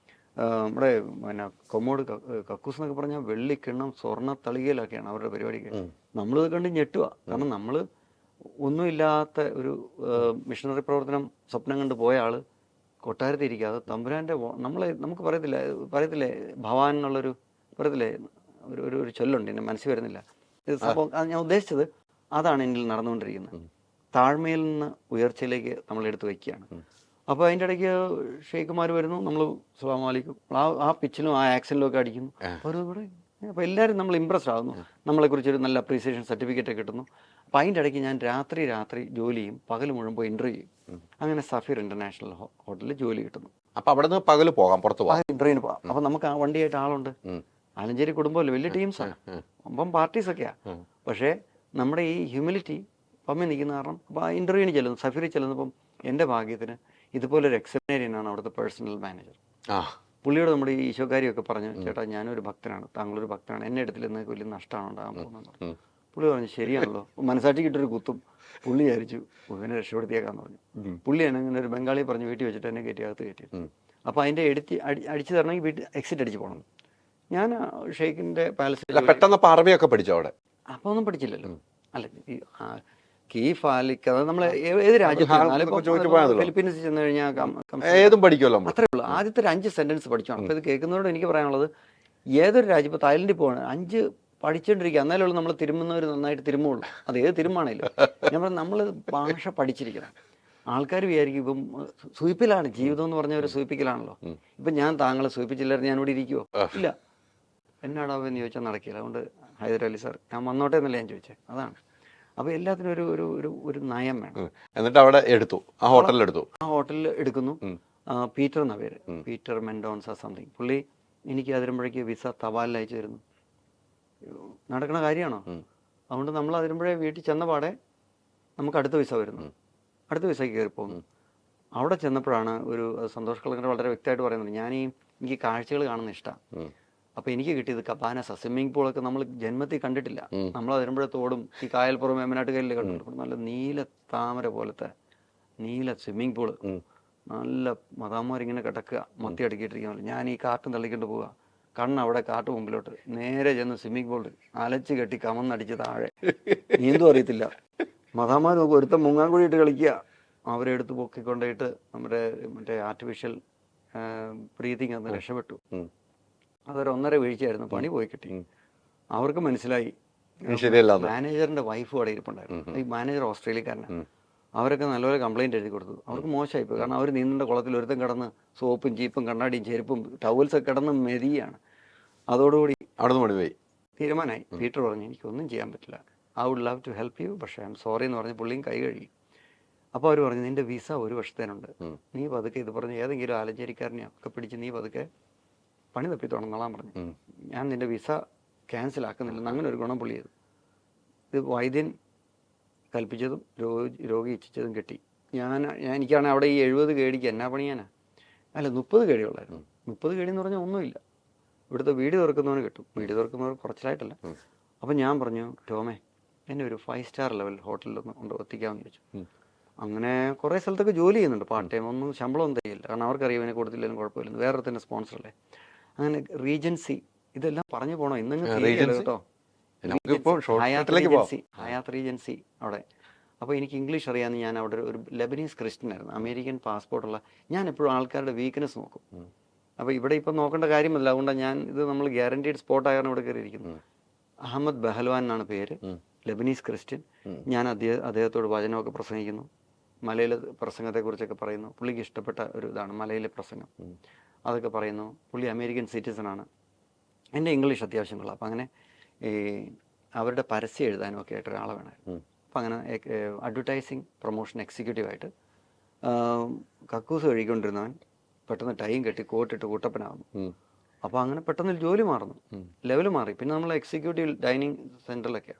നമ്മുടെ പിന്നെ കൊമ്മോട് കക്കൂസ് എന്നൊക്കെ പറഞ്ഞാൽ വെള്ളിക്കിണ്ണം സ്വർണ്ണ തളികയിലൊക്കെയാണ് അവരുടെ പരിപാടിക്ക്. നമ്മളിത് കണ്ട് ഞെട്ടുക. കാരണം നമ്മൾ ഒന്നുമില്ലാത്ത ഒരു മിഷണറി പ്രവർത്തനം സ്വപ്നം കണ്ട് പോയ ആൾ കൊട്ടാരത്തിരിക്കാതെ തമ്പുരാൻ്റെ നമുക്ക് പറയത്തില്ലേ ഭവാൻ എന്നുള്ളൊരു പറയത്തില്ലേ ഒരു ചൊല്ലുണ്ട്, എൻ്റെ മനസ്സിൽ വരുന്നില്ല. ഇത് സംഭവം ഞാൻ ഉദ്ദേശിച്ചത് അതാണ് എന്നിൽ നടന്നുകൊണ്ടിരിക്കുന്നത്. താഴ്മയിൽ നിന്ന് ഉയർച്ചയിലേക്ക് നമ്മൾ എടുത്തു വയ്ക്കുകയാണ്. അപ്പോൾ അതിൻ്റെ ഇടയ്ക്ക് ഷെയ്ഖുമാർ വരുന്നു, നമ്മൾ അസ്സലാമു അലൈക്കും ആ പിച്ചിലും ആ ആക്സനിലും ഒക്കെ അടിക്കുന്നു. അപ്പോൾ എല്ലാവരും നമ്മൾ ഇമ്പ്രസ്ഡ് ആകുന്നു, നമ്മളെക്കുറിച്ചൊരു നല്ല അപ്രീസിയേഷൻ സർട്ടിഫിക്കറ്റ് കിട്ടുന്നു. അപ്പോൾ അതിൻ്റെ ഇടയ്ക്ക് ഞാൻ രാത്രി ജോലി ചെയ്യും, പകൽ മുഴുവൻ പോയി ഇൻ്റർവ്യൂ ചെയ്യും. അങ്ങനെ സഫീർ ഇൻ്റർനാഷണൽ ഹോട്ടലിൽ ജോലി കിട്ടുന്നു. അപ്പോൾ അവിടെ നിന്ന് പകൽ പോകാം, പുറത്ത് പോകാം, ഇൻ്റർവ്യൂവിന് പോകാം. അപ്പോൾ നമുക്ക് ആ വണ്ടിയായിട്ട് ആളുണ്ട്, ആലഞ്ചേരി കുടുംബമല്ലേ, വലിയ ടീംസാണ്, അപ്പം പാർട്ടീസൊക്കെയാണ്. പക്ഷേ നമ്മുടെ ഈ ഹ്യൂമിലിറ്റി പമ്മി നിൽക്കുന്ന കാരണം അപ്പോൾ ആ ഇൻ്റർവ്യൂവിന് ചെല്ലുന്നു, സഫീറിൽ ചെല്ലുന്നപ്പം എൻ്റെ ഭാഗ്യത്തിന് ഇതുപോലൊരു എക്സമിനേറിയനാണ് അവിടുത്തെ പേഴ്സണൽ മാനേജർ. പുള്ളിയോട് നമ്മുടെ ഈ ഈശോക്കാരിയൊക്കെ പറഞ്ഞു, ചേട്ടാ ഞാനൊരു ഭക്തനാണ്, താങ്കളൊരു ഭക്തനാണ്, എന്നെ എടുത്തിൽ നിങ്ങൾക്ക് വലിയ നഷ്ടമാണ് ഉണ്ടാകാൻ പോകുന്നത്. പുള്ളി പറഞ്ഞു ശരിയാണല്ലോ, മനസ്സാറ്റിക്കിട്ടൊരു കുത്തും. പുള്ളി വിചാരിച്ചു ഇവനെ രക്ഷപ്പെടുത്തിയേക്കാന്ന് പറഞ്ഞു. പുള്ളിയാണ് ഇങ്ങനെ ഒരു ബംഗാളിയെ പറഞ്ഞ് വീട്ടിൽ വെച്ചിട്ട് എന്നെ അകത്ത് കയറ്റി. അപ്പോൾ അതിൻ്റെ അടിച്ചു തരണമെങ്കിൽ വീട്ടിൽ എക്സിറ്റ് അടിച്ച് പോകണം. ഞാൻ ഷെയ്ഖിൻ്റെ പാലസിൽ പെട്ടെന്ന് അറബിയൊക്കെ പഠിച്ചോ അവിടെ? അപ്പോൾ ഒന്നും പഠിച്ചില്ലല്ലോ. അല്ല കീ ഫാലിക്കാതെ നമ്മൾ ഏത് രാജ്യത്ത് ഫിലിപ്പീൻസിൽ ചെന്ന് കഴിഞ്ഞാൽ ഏതും പഠിക്കുമല്ലോ, അത്രേ ഉള്ളൂ. ആദ്യത്തെ ഒരു 5 സെൻറ്റൻസ് പഠിച്ചോണം. അപ്പോൾ ഇത് കേൾക്കുന്നതോട് എനിക്ക് പറയാനുള്ളത്, ഏതൊരു രാജ്യം ഇപ്പോൾ തായ്ലൻഡിൽ പോകണം 5 പഠിച്ചുകൊണ്ടിരിക്കുക, എന്നാലേ ഉള്ളൂ നമ്മൾ തിരുമുന്നവർ നന്നായിട്ട് തിരുമുള്ളൂ. അത് ഏത് തിരുമാണേലും ഞാൻ പറഞ്ഞു നമ്മൾ ഭാഷ പഠിച്ചിരിക്കണം. ആൾക്കാർ വിചാരിക്കും ഇപ്പം സൂയിപ്പിലാണ് ജീവിതം എന്ന് പറഞ്ഞ ഒരു സൂയിപ്പിക്കലാണല്ലോ. ഇപ്പം ഞാൻ താങ്കളെ സൂയിപ്പിച്ചില്ലായിരുന്നു ഞാൻ ഇവിടെ ഇരിക്കുമോ? ഇല്ല. എന്നാടാവെന്ന് ചോദിച്ചാൽ നടക്കില്ല. അതുകൊണ്ട് ഹൈദരലി സാർ ഞാൻ വന്നോട്ടെ എന്നല്ലേ ഞാൻ ചോദിച്ചത്. അതാണ്. അപ്പോൾ എല്ലാത്തിനും ഒരു നയം വേണം. എന്നിട്ട് അവിടെ എടുത്തു, ആ ഹോട്ടലിൽ എടുക്കുന്നു. പീറ്റർ എന്ന പേര്, പീറ്റർ മെൻഡോൺസ സംതിങ്. പുള്ളി എനിക്ക് അതിരുമ്പോഴേക്ക് വിസ തപാലിൽ അയച്ചു തരുന്നു. നടക്കുന്ന കാര്യമാണോ? അതുകൊണ്ട് നമ്മൾ അതിരുമ്പോഴേ വീട്ടിൽ ചെന്ന പാടെ നമുക്ക് അടുത്ത വിസ വരുന്നു, അടുത്ത വിസയ്ക്ക് കയറി പോകുന്നു. അവിടെ ചെന്നപ്പോഴാണ് ഒരു സന്തോഷ് കളങ്കർ വളരെ വ്യക്തമായിട്ട് പറയുന്നത്, എനിക്ക് കാഴ്ചകൾ കാണുന്ന ഇഷ്ടമാണ്. അപ്പോൾ എനിക്ക് കിട്ടിയത് കബാനസ സ്വിമ്മിംഗ് പൂളൊക്കെ നമ്മൾ ജന്മത്തിൽ കണ്ടിട്ടില്ല. നമ്മൾ അതിരുമ്പോഴേ തോടും ഈ കായൽപ്പുറം വേമ്പനാട്ടുകായലിൽ കണ്ടിട്ടുണ്ട്. നല്ല നീല താമര പോലത്തെ നീല സ്വിമ്മിംഗ് പൂള്, നല്ല മതാന്മാരിങ്ങനെ കിടക്കുക, മത്തി അടുക്കിയിട്ടിരിക്കുന്നില്ല. ഞാൻ ഈ കാട്ടും തള്ളിക്കൊണ്ട് പോവുക, അവിടെ കാട്ട് മുമ്പിലോട്ട് നേരെ ചെന്ന് സ്വിമ്മിംഗ് പൂളിൽ അലച്ച് കെട്ടി കമന്നടിച്ച് താഴെ, നീന്തും അറിയത്തില്ല. മതാന്മാർ നോക്കും, ഒരുത്തം മുങ്ങാൻകുഴിയിട്ട് കളിക്കുക. അവരെ എടുത്ത് പൊക്കിക്കൊണ്ടിട്ട് മറ്റേ ആർട്ടിഫിഷ്യൽ ബ്രീതിങ് അന്ന് രക്ഷപ്പെട്ടു. അതൊരു 1.5 വീഴ്ചയായിരുന്നു, പണി പോയി കിട്ടി. അവർക്ക് മനസ്സിലായി. മാനേജറിന്റെ വൈഫ് അവിടെ ഇരിപ്പുണ്ടായിരുന്നു. ഈ മാനേജർ ഓസ്ട്രേലിയക്കാരനാണ്. അവരൊക്കെ നല്ലപോലെ കംപ്ലൈൻറ്റ് എഴുതി കൊടുത്തു. അവർക്ക് മോശമായിപ്പോയി. കാരണം അവർ നീന്തേണ്ട കുളത്തിൽ ഒരുത്തം കിടന്ന് സോപ്പും ചീപ്പും കണ്ണാടിയും ചെരുപ്പും ടവൽസൊക്കെ കിടന്ന് മെതിയാണ്. അതോടുകൂടി അവിടെ നിന്ന് പോയി തീരുമാനമായി. പീറ്റർ പറഞ്ഞു എനിക്കൊന്നും ചെയ്യാൻ പറ്റില്ല, I would love to help you, പക്ഷേ ഐ എം സോറി എന്ന് പറഞ്ഞ് പുള്ളിയും കൈ കഴുകി. അപ്പോൾ അവർ പറഞ്ഞു നിൻ്റെ വിസ 1 വർഷത്തേനുണ്ട്, നീ പതുക്കെ ഇത് പറഞ്ഞ് ഏതെങ്കിലും ആലഞ്ചേരിക്കാരനെയോ ഒക്കെ പിടിച്ച് നീ പതുക്കെ പണി തപ്പി തുടങ്ങാൻ പറഞ്ഞു. ഞാൻ നിൻ്റെ വിസ ക്യാൻസൽ ആക്കുന്നില്ലെന്ന് അങ്ങനെ ഒരു ഗുണം പുള്ളി ചെയ്തു. ഇത് വൈദ്യൻ കൽപ്പിച്ചതും രോഗി ഇച്ഛിച്ചതും കിട്ടി. എനിക്കാണെങ്കിൽ അവിടെ ഈ 70 കേടിക്ക് എന്നാ പണിയാനാ? അല്ല 30 കേടിയുള്ളായിരുന്നു. 30 കേടി എന്ന് പറഞ്ഞാൽ ഒന്നുമില്ല. ഇവിടുത്തെ വീട് തുറക്കുന്നവന് കിട്ടും, വീട് തുറക്കുന്നവർ കുറച്ചിലായിട്ടല്ല. അപ്പം ഞാൻ പറഞ്ഞു ടോമേ എന്നെ ഒരു 5 സ്റ്റാർ ലെവൽ ഹോട്ടലിലൊന്ന് കൊണ്ട് എത്തിക്കാമെന്ന് ചോദിച്ചു. അങ്ങനെ കുറേ സ്ഥലത്തൊക്കെ ജോലി ചെയ്യുന്നുണ്ട് പാർട്ട് ടൈം, ഒന്നും ശമ്പളമൊന്നും തരില്ല. കാരണം അവർക്കറിയാം ഇവനെ കൊടുത്തില്ലെങ്കിലും കുഴപ്പമില്ലെന്ന്, വേറെ തന്നെ സ്പോൺസറല്ലേ. അങ്ങനെ റീജൻസി ഇതെല്ലാം പറഞ്ഞു പോകണോ ഇന്നങ്ങ് കേട്ടോ, ഹയാത്ത് റീജൻസി അവിടെ. അപ്പോൾ എനിക്ക് ഇംഗ്ലീഷ് അറിയാമെന്ന്, ഞാൻ അവിടെ ഒരു ലെബനീസ് ക്രിസ്ത്യനായിരുന്നു, അമേരിക്കൻ പാസ്പോർട്ടുള്ള. ഞാൻ എപ്പോഴും ആൾക്കാരുടെ വീക്ക്നെസ് നോക്കും. അപ്പോൾ ഇവിടെ ഇപ്പം നോക്കേണ്ട കാര്യമല്ല, അതുകൊണ്ടാണ് ഞാൻ ഇത് നമ്മൾ ഗ്യാരണ്ടീഡ് സ്പോട്ടായാണ് ഇവിടെ കയറിയിരിക്കുന്നത്. അഹമ്മദ് ബഹൽവാൻ എന്നാണ് പേര്, ലെബനീസ് ക്രിസ്ത്യൻ. ഞാൻ അദ്ദേഹത്തോട് വചനമൊക്കെ പ്രസംഗിക്കുന്നു, മലയിലെ പ്രസംഗത്തെക്കുറിച്ചൊക്കെ പറയുന്നു. പുള്ളിക്ക് ഇഷ്ടപ്പെട്ട ഒരു ഇതാണ് മലയിലെ പ്രസംഗം, അതൊക്കെ പറയുന്നു. പുള്ളി അമേരിക്കൻ സിറ്റിസണാണ്. എൻ്റെ ഇംഗ്ലീഷ് അത്യാവശ്യം കൊള്ളാം. അപ്പം അങ്ങനെ ഈ അവരുടെ പരസ്യം എഴുതാനും ഒക്കെ ആയിട്ട് ഒരാളെ വേണമായിരുന്നു. അപ്പം അങ്ങനെ അഡ്വർടൈസിങ് പ്രൊമോഷൻ എക്സിക്യൂട്ടീവായിട്ട് കക്കൂസ് കഴുകിക്കൊണ്ടിരുന്നവൻ പെട്ടെന്ന് ടൈം കെട്ടി കോട്ടിട്ട് കൂട്ടപ്പനാവുന്നു. അപ്പോൾ അങ്ങനെ പെട്ടെന്ന് ജോലി മാറുന്നു, ലെവൽ മാറി. പിന്നെ നമ്മൾ എക്സിക്യൂട്ടീവ് ഡൈനിങ് സെൻറ്ററിലൊക്കെ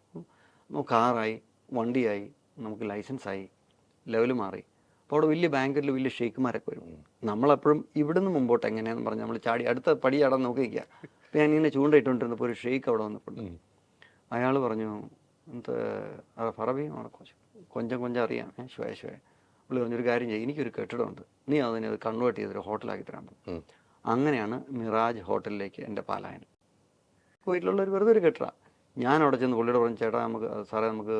നമുക്ക് കാറായി, വണ്ടിയായി, നമുക്ക് ലൈസൻസായി, ലെവൽ മാറി. അപ്പോൾ അവിടെ വലിയ ബാങ്കറ്റിൽ വലിയ ഷെയ്ക്കുമാരൊക്കെ വരും. നമ്മളെപ്പോഴും ഇവിടുന്ന് മുമ്പോട്ട് എങ്ങനെയാണെന്ന് പറഞ്ഞാൽ നമ്മൾ ചാടി അടുത്ത പടി ചാടാൻ നോക്കി നിൽക്കുക. അപ്പോൾ ഞാനിങ്ങനെ ചൂണ്ടയിട്ടുകൊണ്ടിരുന്നപ്പോൾ ഒരു ഷെയ്ക്ക് അവിടെ വന്നപ്പോൾ അയാൾ പറഞ്ഞു, എന്ത് ഫറബി കൊഞ്ചം കൊഞ്ചം അറിയാം, ശുവേ ശുവേ. പുള്ളി പറഞ്ഞൊരു കാര്യം ചെയ്യും, എനിക്കൊരു കെട്ടിടമുണ്ട്, നീ അതിനെ കൺവേർട്ട് ചെയ്തൊരു ഹോട്ടലാക്കി തരാൻ പറ്റും. അങ്ങനെയാണ് മിറാജ് ഹോട്ടലിലേക്ക് എൻ്റെ പാലായനം. കുവൈറ്റിലുള്ളൊരു വെറുതെ ഒരു കെട്ടിട. ഞാൻ അവിടെ ചെന്ന് പുള്ളിയോട് പറഞ്ഞു, ചേട്ടാ നമുക്ക് സാറേ നമുക്ക്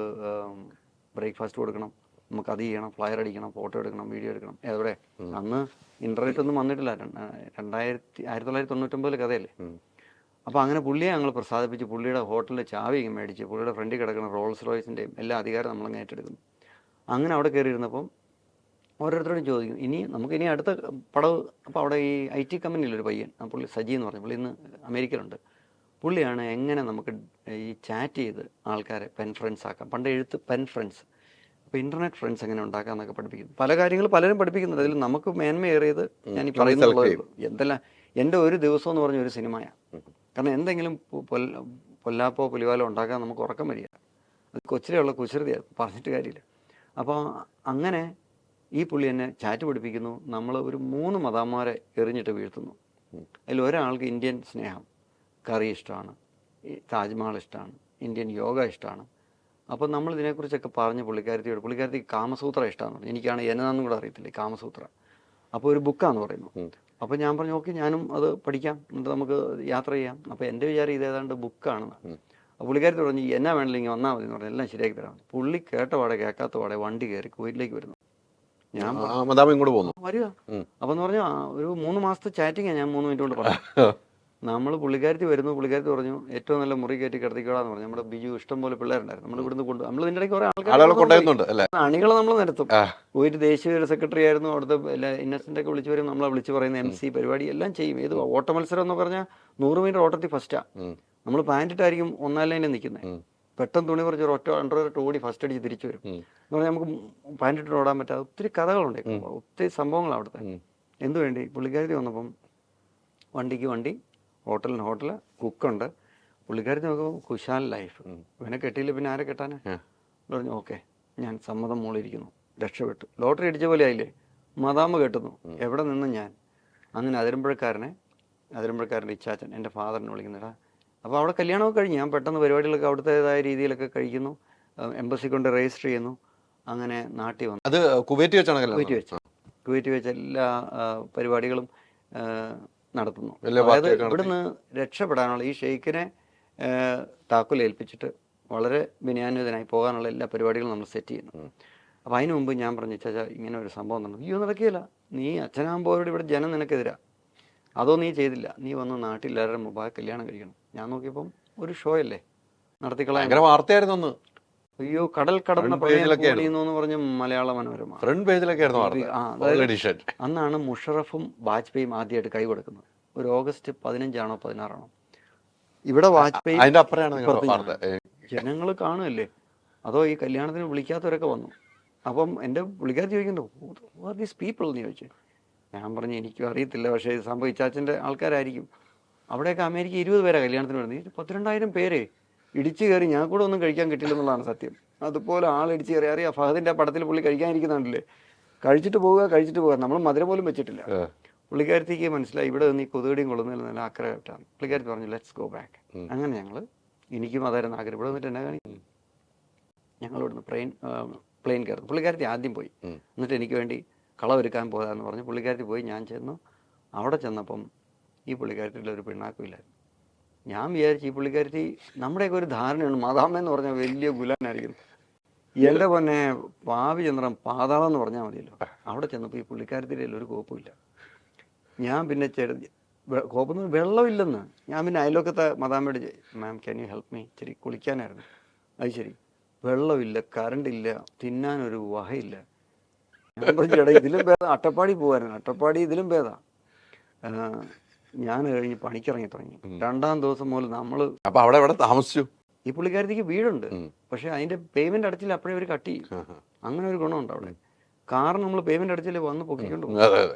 ബ്രേക്ക്ഫാസ്റ്റ് കൊടുക്കണം, നമുക്ക് അത് ചെയ്യണം, ഫ്ലയർ അടിക്കണം, ഫോട്ടോ എടുക്കണം, വീഡിയോ എടുക്കണം. എവിടെ അന്ന് ഇൻ്റർനെറ്റ് ഒന്നും വന്നിട്ടില്ല, 1999 കഥയല്ലേ. അപ്പോൾ അങ്ങനെ പുള്ളിയെ ഞങ്ങൾ പ്രസാദിപ്പിച്ച് പുള്ളിയുടെ ഹോട്ടലിൻ്റെ ചാവി മേടിച്ച് പുള്ളിയുടെ ഫ്രണ്ടിൽ കിടക്കുന്ന റോൾസ് റോയ്സിൻ്റെയും എല്ലാ അധികാരം നമ്മളങ്ങ് ഏറ്റെടുക്കുന്നു. അങ്ങനെ അവിടെ കയറിയിരുന്നപ്പം ഓരോരുത്തരോടും ചോദിക്കും, ഇനി അടുത്ത പടവ്. അപ്പോൾ അവിടെ ഈ IT കമ്പനിയിലൊരു പയ്യൻ, ആ പുള്ളി സജി എന്ന് പറഞ്ഞു, പുള്ളി ഇന്ന് അമേരിക്കയിലുണ്ട്. പുള്ളിയാണ് എങ്ങനെ നമുക്ക് ഈ ചാറ്റ് ചെയ്ത് ആൾക്കാരെ പെൻ ഫ്രണ്ട്സ് ആക്കാം. പണ്ട് എഴുത്ത് പെൻ ഫ്രണ്ട്സ്, അപ്പോൾ ഇൻ്റർനെറ്റ് ഫ്രണ്ട്സ് എങ്ങനെ ഉണ്ടാക്കാം എന്നൊക്കെ പഠിപ്പിക്കുന്നു. പല കാര്യങ്ങൾ പലരും പഠിപ്പിക്കുന്നുണ്ട്. അതിൽ നമുക്ക് മേന്മയേറിയത് ഞാൻ ഈ പറയുന്നത് എന്തെല്ലാം എന്തെല്ലാം എൻ്റെ ഒരു ദിവസം എന്ന് പറഞ്ഞ ഒരു സിനിമയാണ്. കാരണം എന്തെങ്കിലും പൊല്ലാപ്പോ പുലിവാലോ ഉണ്ടാക്കാൻ നമുക്ക് ഉറക്കം വരിക. അത് കൊച്ചിലെയുള്ള കുസൃതിയാണ്, പറഞ്ഞിട്ട് കാര്യമില്ല. അപ്പോൾ അങ്ങനെ ഈ പുള്ളി എന്നെ ചാറ്റ് പഠിപ്പിക്കുന്നു. നമ്മൾ ഒരു 3 മദാമ്മമാരെ എറിഞ്ഞിട്ട് വീഴ്ത്തുന്നു. അതിൽ ഒരാൾക്ക് ഇന്ത്യൻ സ്നേഹം, കറി ഇഷ്ടമാണ്, താജ്മഹൽ ഇഷ്ടമാണ്, ഇന്ത്യൻ യോഗ ഇഷ്ടമാണ്. അപ്പോൾ നമ്മൾ ഇതിനെക്കുറിച്ചൊക്കെ പറഞ്ഞ് പുള്ളിക്കാരത്തിക്ക് കാമസൂത്ര ഇഷ്ടമാണെന്ന് പറഞ്ഞു. എനിക്കാണ് എന്നതാണെന്നും കൂടെ അറിയത്തില്ല കാമസൂത്ര. അപ്പോൾ ഒരു ബുക്കാന്ന് പറയുന്നു. അപ്പോൾ ഞാൻ പറഞ്ഞു, ഓക്കെ ഞാനും അത് പഠിക്കാം, എന്നിട്ട് നമുക്ക് യാത്ര ചെയ്യാം. അപ്പോൾ എൻ്റെ വിചാരം ഇതേതാണ്ട് ബുക്കാണെന്ന്. അപ്പോൾ പുള്ളിക്കാരത്തി പറഞ്ഞു, എന്നാ വേണമെങ്കിലും ഇങ്ങനെ വന്നാൽ മതി എന്ന് പറഞ്ഞു, എല്ലാം ശരിയാക്കി തരാം. പുള്ളി കേട്ട പാടെ കേൾക്കാത്ത പാടെ വണ്ടി കയറി കുവൈറ്റിലേക്ക് വരുന്നു. ഞാൻ ഇങ്ങോട്ട് പോകുന്നു വരിക. അപ്പോൾ എന്ന് പറഞ്ഞാൽ ഒരു 3 മാസത്തെ ചാറ്റിങ്ങാണ് ഞാൻ 3 മിനിറ്റ് കൊണ്ട് പറഞ്ഞു. നമ്മൾ പുള്ളിക്കാരത്തി വരുന്നു. പുള്ളിക്കാരത്തി പറഞ്ഞു, ഏറ്റവും നല്ല മുറി കയറ്റി കിടത്തിക്കോളാന്ന് പറഞ്ഞു. നമ്മുടെ ബിജു ഇഷ്ടം പോലെ പിള്ളേരുണ്ടായിരുന്നു. നമ്മൾ ഇവിടുന്ന് നമ്മൾ ഇതിൻ്റെ ഇടയ്ക്ക് കുറേ അണികളെ നമ്മൾ നിരത്തും. പോയിട്ട് ദേശീയ സെക്രട്ടറി ആയിരുന്നു അവിടുത്തെ. ഇന്നസെൻ്റ് ഒക്കെ വിളിച്ചു വരും, നമ്മളെ വിളിച്ച് പറയുന്ന MC പരിപാടി എല്ലാം ചെയ്യും. ഏത് ഓട്ട മത്സരം എന്ന് പറഞ്ഞാൽ 100 മീറ്റർ ഓട്ടത്തിൽ ഫസ്റ്റാണ്. നമ്മൾ പാൻറ്റിട്ടായിരിക്കും 1-ാം ലൈനിൽ നിൽക്കുന്നത്. പെട്ടെന്ന് തുണി കുറച്ച് ഒറ്റ അണ്ടർ ഓടി ഫസ്റ്റ് അടിച്ച് തിരിച്ചു വരും എന്ന് പറഞ്ഞാൽ നമുക്ക് പാൻറ്റിട്ട് ഓടാൻ പറ്റാതെ ഒത്തിരി കഥകളുണ്ട്, ഒത്തിരി സംഭവങ്ങൾ അവിടുത്തെ. എന്തുവേണ്ടി പുള്ളിക്കാരത്തി വന്നപ്പം വണ്ടിക്ക് വണ്ടി, ഹോട്ടലിന് ഹോട്ടൽ, കുക്കുണ്ട്. പുള്ളിക്കാരത്തി നോക്കുമ്പോൾ കുശാൽ ലൈഫ്. ഇവനെ കെട്ടിയില്ല പിന്നെ ആരെ കെട്ടാനാ പറഞ്ഞു. ഓക്കെ ഞാൻ സമ്മതം മോളിരിക്കുന്നു, രക്ഷപ്പെട്ടു. ലോട്ടറി അടിച്ച പോലെ ആയില്ലേ, മദാമ കെട്ടുന്നു. എവിടെ നിന്ന് ഞാൻ അങ്ങനെ അതിരമ്പഴക്കാരൻ്റെ ഇച്ചാച്ചൻ എൻ്റെ ഫാദറിനെ വിളിക്കുന്നില്ല. അപ്പോൾ അവിടെ കല്യാണമൊക്കെ കഴിഞ്ഞ് ഞാൻ പെട്ടെന്ന് പരിപാടികളൊക്കെ അവിടുത്തേതായ രീതിയിലൊക്കെ കഴിക്കുന്നു. എംബസി കൊണ്ട് രജിസ്റ്റർ ചെയ്യുന്നു. അങ്ങനെ നാട്ടിൽ വന്നു. അത് കുവൈറ്റ് വെച്ചാണ് കുവൈറ്റ് വെച്ച് എല്ലാ പരിപാടികളും നടത്തുന്നു. അതായത് ഇവിടുന്ന് രക്ഷപ്പെടാനുള്ള ഈ ഷെയ്ഖിനെ താക്കോൽ ഏൽപ്പിച്ചിട്ട് വളരെ വിനയാന്വിതനായി പോകാനുള്ള എല്ലാ പരിപാടികളും നമ്മൾ സെറ്റ് ചെയ്യുന്നു. അപ്പോൾ അതിന് മുമ്പ് ഞാൻ പറഞ്ഞു, ചാച്ചാ ഇങ്ങനെ ഒരു സംഭവം നടന്നു. അയ്യോ നടക്കുകയില്ല, നീ അച്ഛനാകുമ്പോഴോട് ഇവിടെ ജനം നിനക്കെതിരാ, അതോ നീ ചെയ്തില്ല, നീ വന്ന് നാട്ടിൽ എല്ലാവരുടെ മുമ്പ് കല്യാണം കഴിക്കണം. ഞാൻ നോക്കിയപ്പം ഒരു ഷോ അല്ലേ നടത്തിക്കളയാൻ, വാർത്തയായിരുന്നു. അയ്യോ കടൽ കടന്ന എന്ന് പറഞ്ഞ മലയാള മനോരമ ഫ്രണ്ട് പേജിലൊക്കെ അന്നാണ് മുഷറഫും വാജ്പേയിയും ആദ്യമായിട്ട് കൈ കൊടുക്കുന്നത്. ഒരു ഓഗസ്റ്റ് 15 - 16 ഇവിടെ വാജ്പേയി. ജനങ്ങൾ കാണുമല്ലേ, അതോ ഈ കല്യാണത്തിന് വിളിക്കാത്തവരൊക്കെ വന്നു. അപ്പം എൻ്റെ പുള്ളിക്കാർ ചോദിക്കുന്നുണ്ടോ ദീസ് പീപ്പിൾ എന്ന് ചോദിച്ചു. ഞാൻ പറഞ്ഞു എനിക്കും അറിയത്തില്ല, പക്ഷേ ഇത് സംഭവിച്ചാച്ചൻ്റെ ആൾക്കാരായിരിക്കും. അവിടെയൊക്കെ അമേരിക്ക 20 പേരാണ് കല്യാണത്തിന് വരുന്നത്. 12,000 പേര് ഇടിച്ചു കയറി. ഞാൻ കൂടെ ഒന്നും കഴിക്കാൻ കിട്ടില്ലെന്നുള്ളതാണ് സത്യം. അതുപോലെ ആളിടിച്ച് കയറി. അറിയാം ഫഹദിൻ്റെ പടത്തിൽ പുള്ളി കഴിക്കാനിരിക്കുന്നുണ്ടല്ലേ, കഴിച്ചിട്ട് പോവുക. നമ്മൾ മധുരം പോലും വെച്ചിട്ടില്ല. പുള്ളിക്കാരത്തേക്ക് മനസ്സിലായി ഇവിടെ നിന്ന് ഈ കൊതുകടിയും കൊള്ളുന്നതിൽ നല്ല ആക്രഹമായിട്ടാണ്. പുള്ളിക്കാരത്തി പറഞ്ഞു ലെറ്റ്സ് ഗോ ബാക്ക്. അങ്ങനെ ഞങ്ങൾ എനിക്കും അതായിരുന്നു ആഗ്രഹം. ഇവിടെ വന്നിട്ട് എന്നാ കാണിക്കും, ഞങ്ങൾ ഇവിടുന്ന് പ്ലെയിൻ കയറുന്നു. പുള്ളിക്കാരത്തി ആദ്യം പോയി, എന്നിട്ട് എനിക്ക് വേണ്ടി കളവൊരുക്കാൻ പോകാമെന്ന് പറഞ്ഞ് പുള്ളിക്കാരത്തി പോയി. ഞാൻ ചെന്നു. അവിടെ ചെന്നപ്പം ഈ പുള്ളിക്കാരത്തിൻ്റെ ഒരു പിണ്ണാക്കുമില്ലായിരുന്നു. ഞാൻ വിചാരിച്ചു ഈ പുള്ളിക്കാരത്തി നമ്മുടെയൊക്കെ ഒരു ധാരണയാണ് മദാമ എന്ന് പറഞ്ഞാൽ വലിയ ഗുലാനായിരിക്കും. എൻ്റെ പൊന്നെ പാവിചന്ദ്രൻ പാതാളം എന്ന് പറഞ്ഞാൽ മതിയല്ലോ. അവിടെ ചെന്നപ്പോൾ ഈ പുള്ളിക്കാരത്തിൻ്റെ ഒരു കോപ്പുമില്ല. ഞാൻ പിന്നെ കോപ്പൊന്നും വെള്ളമില്ലെന്ന്. ഞാൻ പിന്നെ അയൽവക്കത്തെ മദാമയോട് മാം ക്യാൻ യു ഹെൽപ്പ് മീ, ഇച്ചിരി കുളിക്കാനായിരുന്നു. അത് ശരി, വെള്ളമില്ല, കറണ്ടില്ല, തിന്നാനൊരു വഹയില്ല. ഞാൻ പറഞ്ഞു ഇതിലും ഭേദം അട്ടപ്പാടി പോകാനാണ്, അട്ടപ്പാടി ഇതിലും ഭേദം. ഞാൻ കഴിഞ്ഞ് പണിക്കിറങ്ങി തുടങ്ങി. 2-ാം ദിവസം മുതൽ നമ്മൾ അവിടെ താമസിച്ചു. ഈ പുള്ളിക്കാരത്തേക്ക് വീടുണ്ട്, പക്ഷെ അതിന്റെ പേയ്മെന്റ് അടച്ചില്ല, അപ്പോഴേ അവർ കട്ട് ചെയ്യും. അങ്ങനെ ഒരു ഗുണമുണ്ട് അവിടെ. കാർ നമ്മൾ പേയ്മെന്റ് അടച്ചില്ലേ വന്ന് പൊക്കിക്കൊണ്ട് പോകും,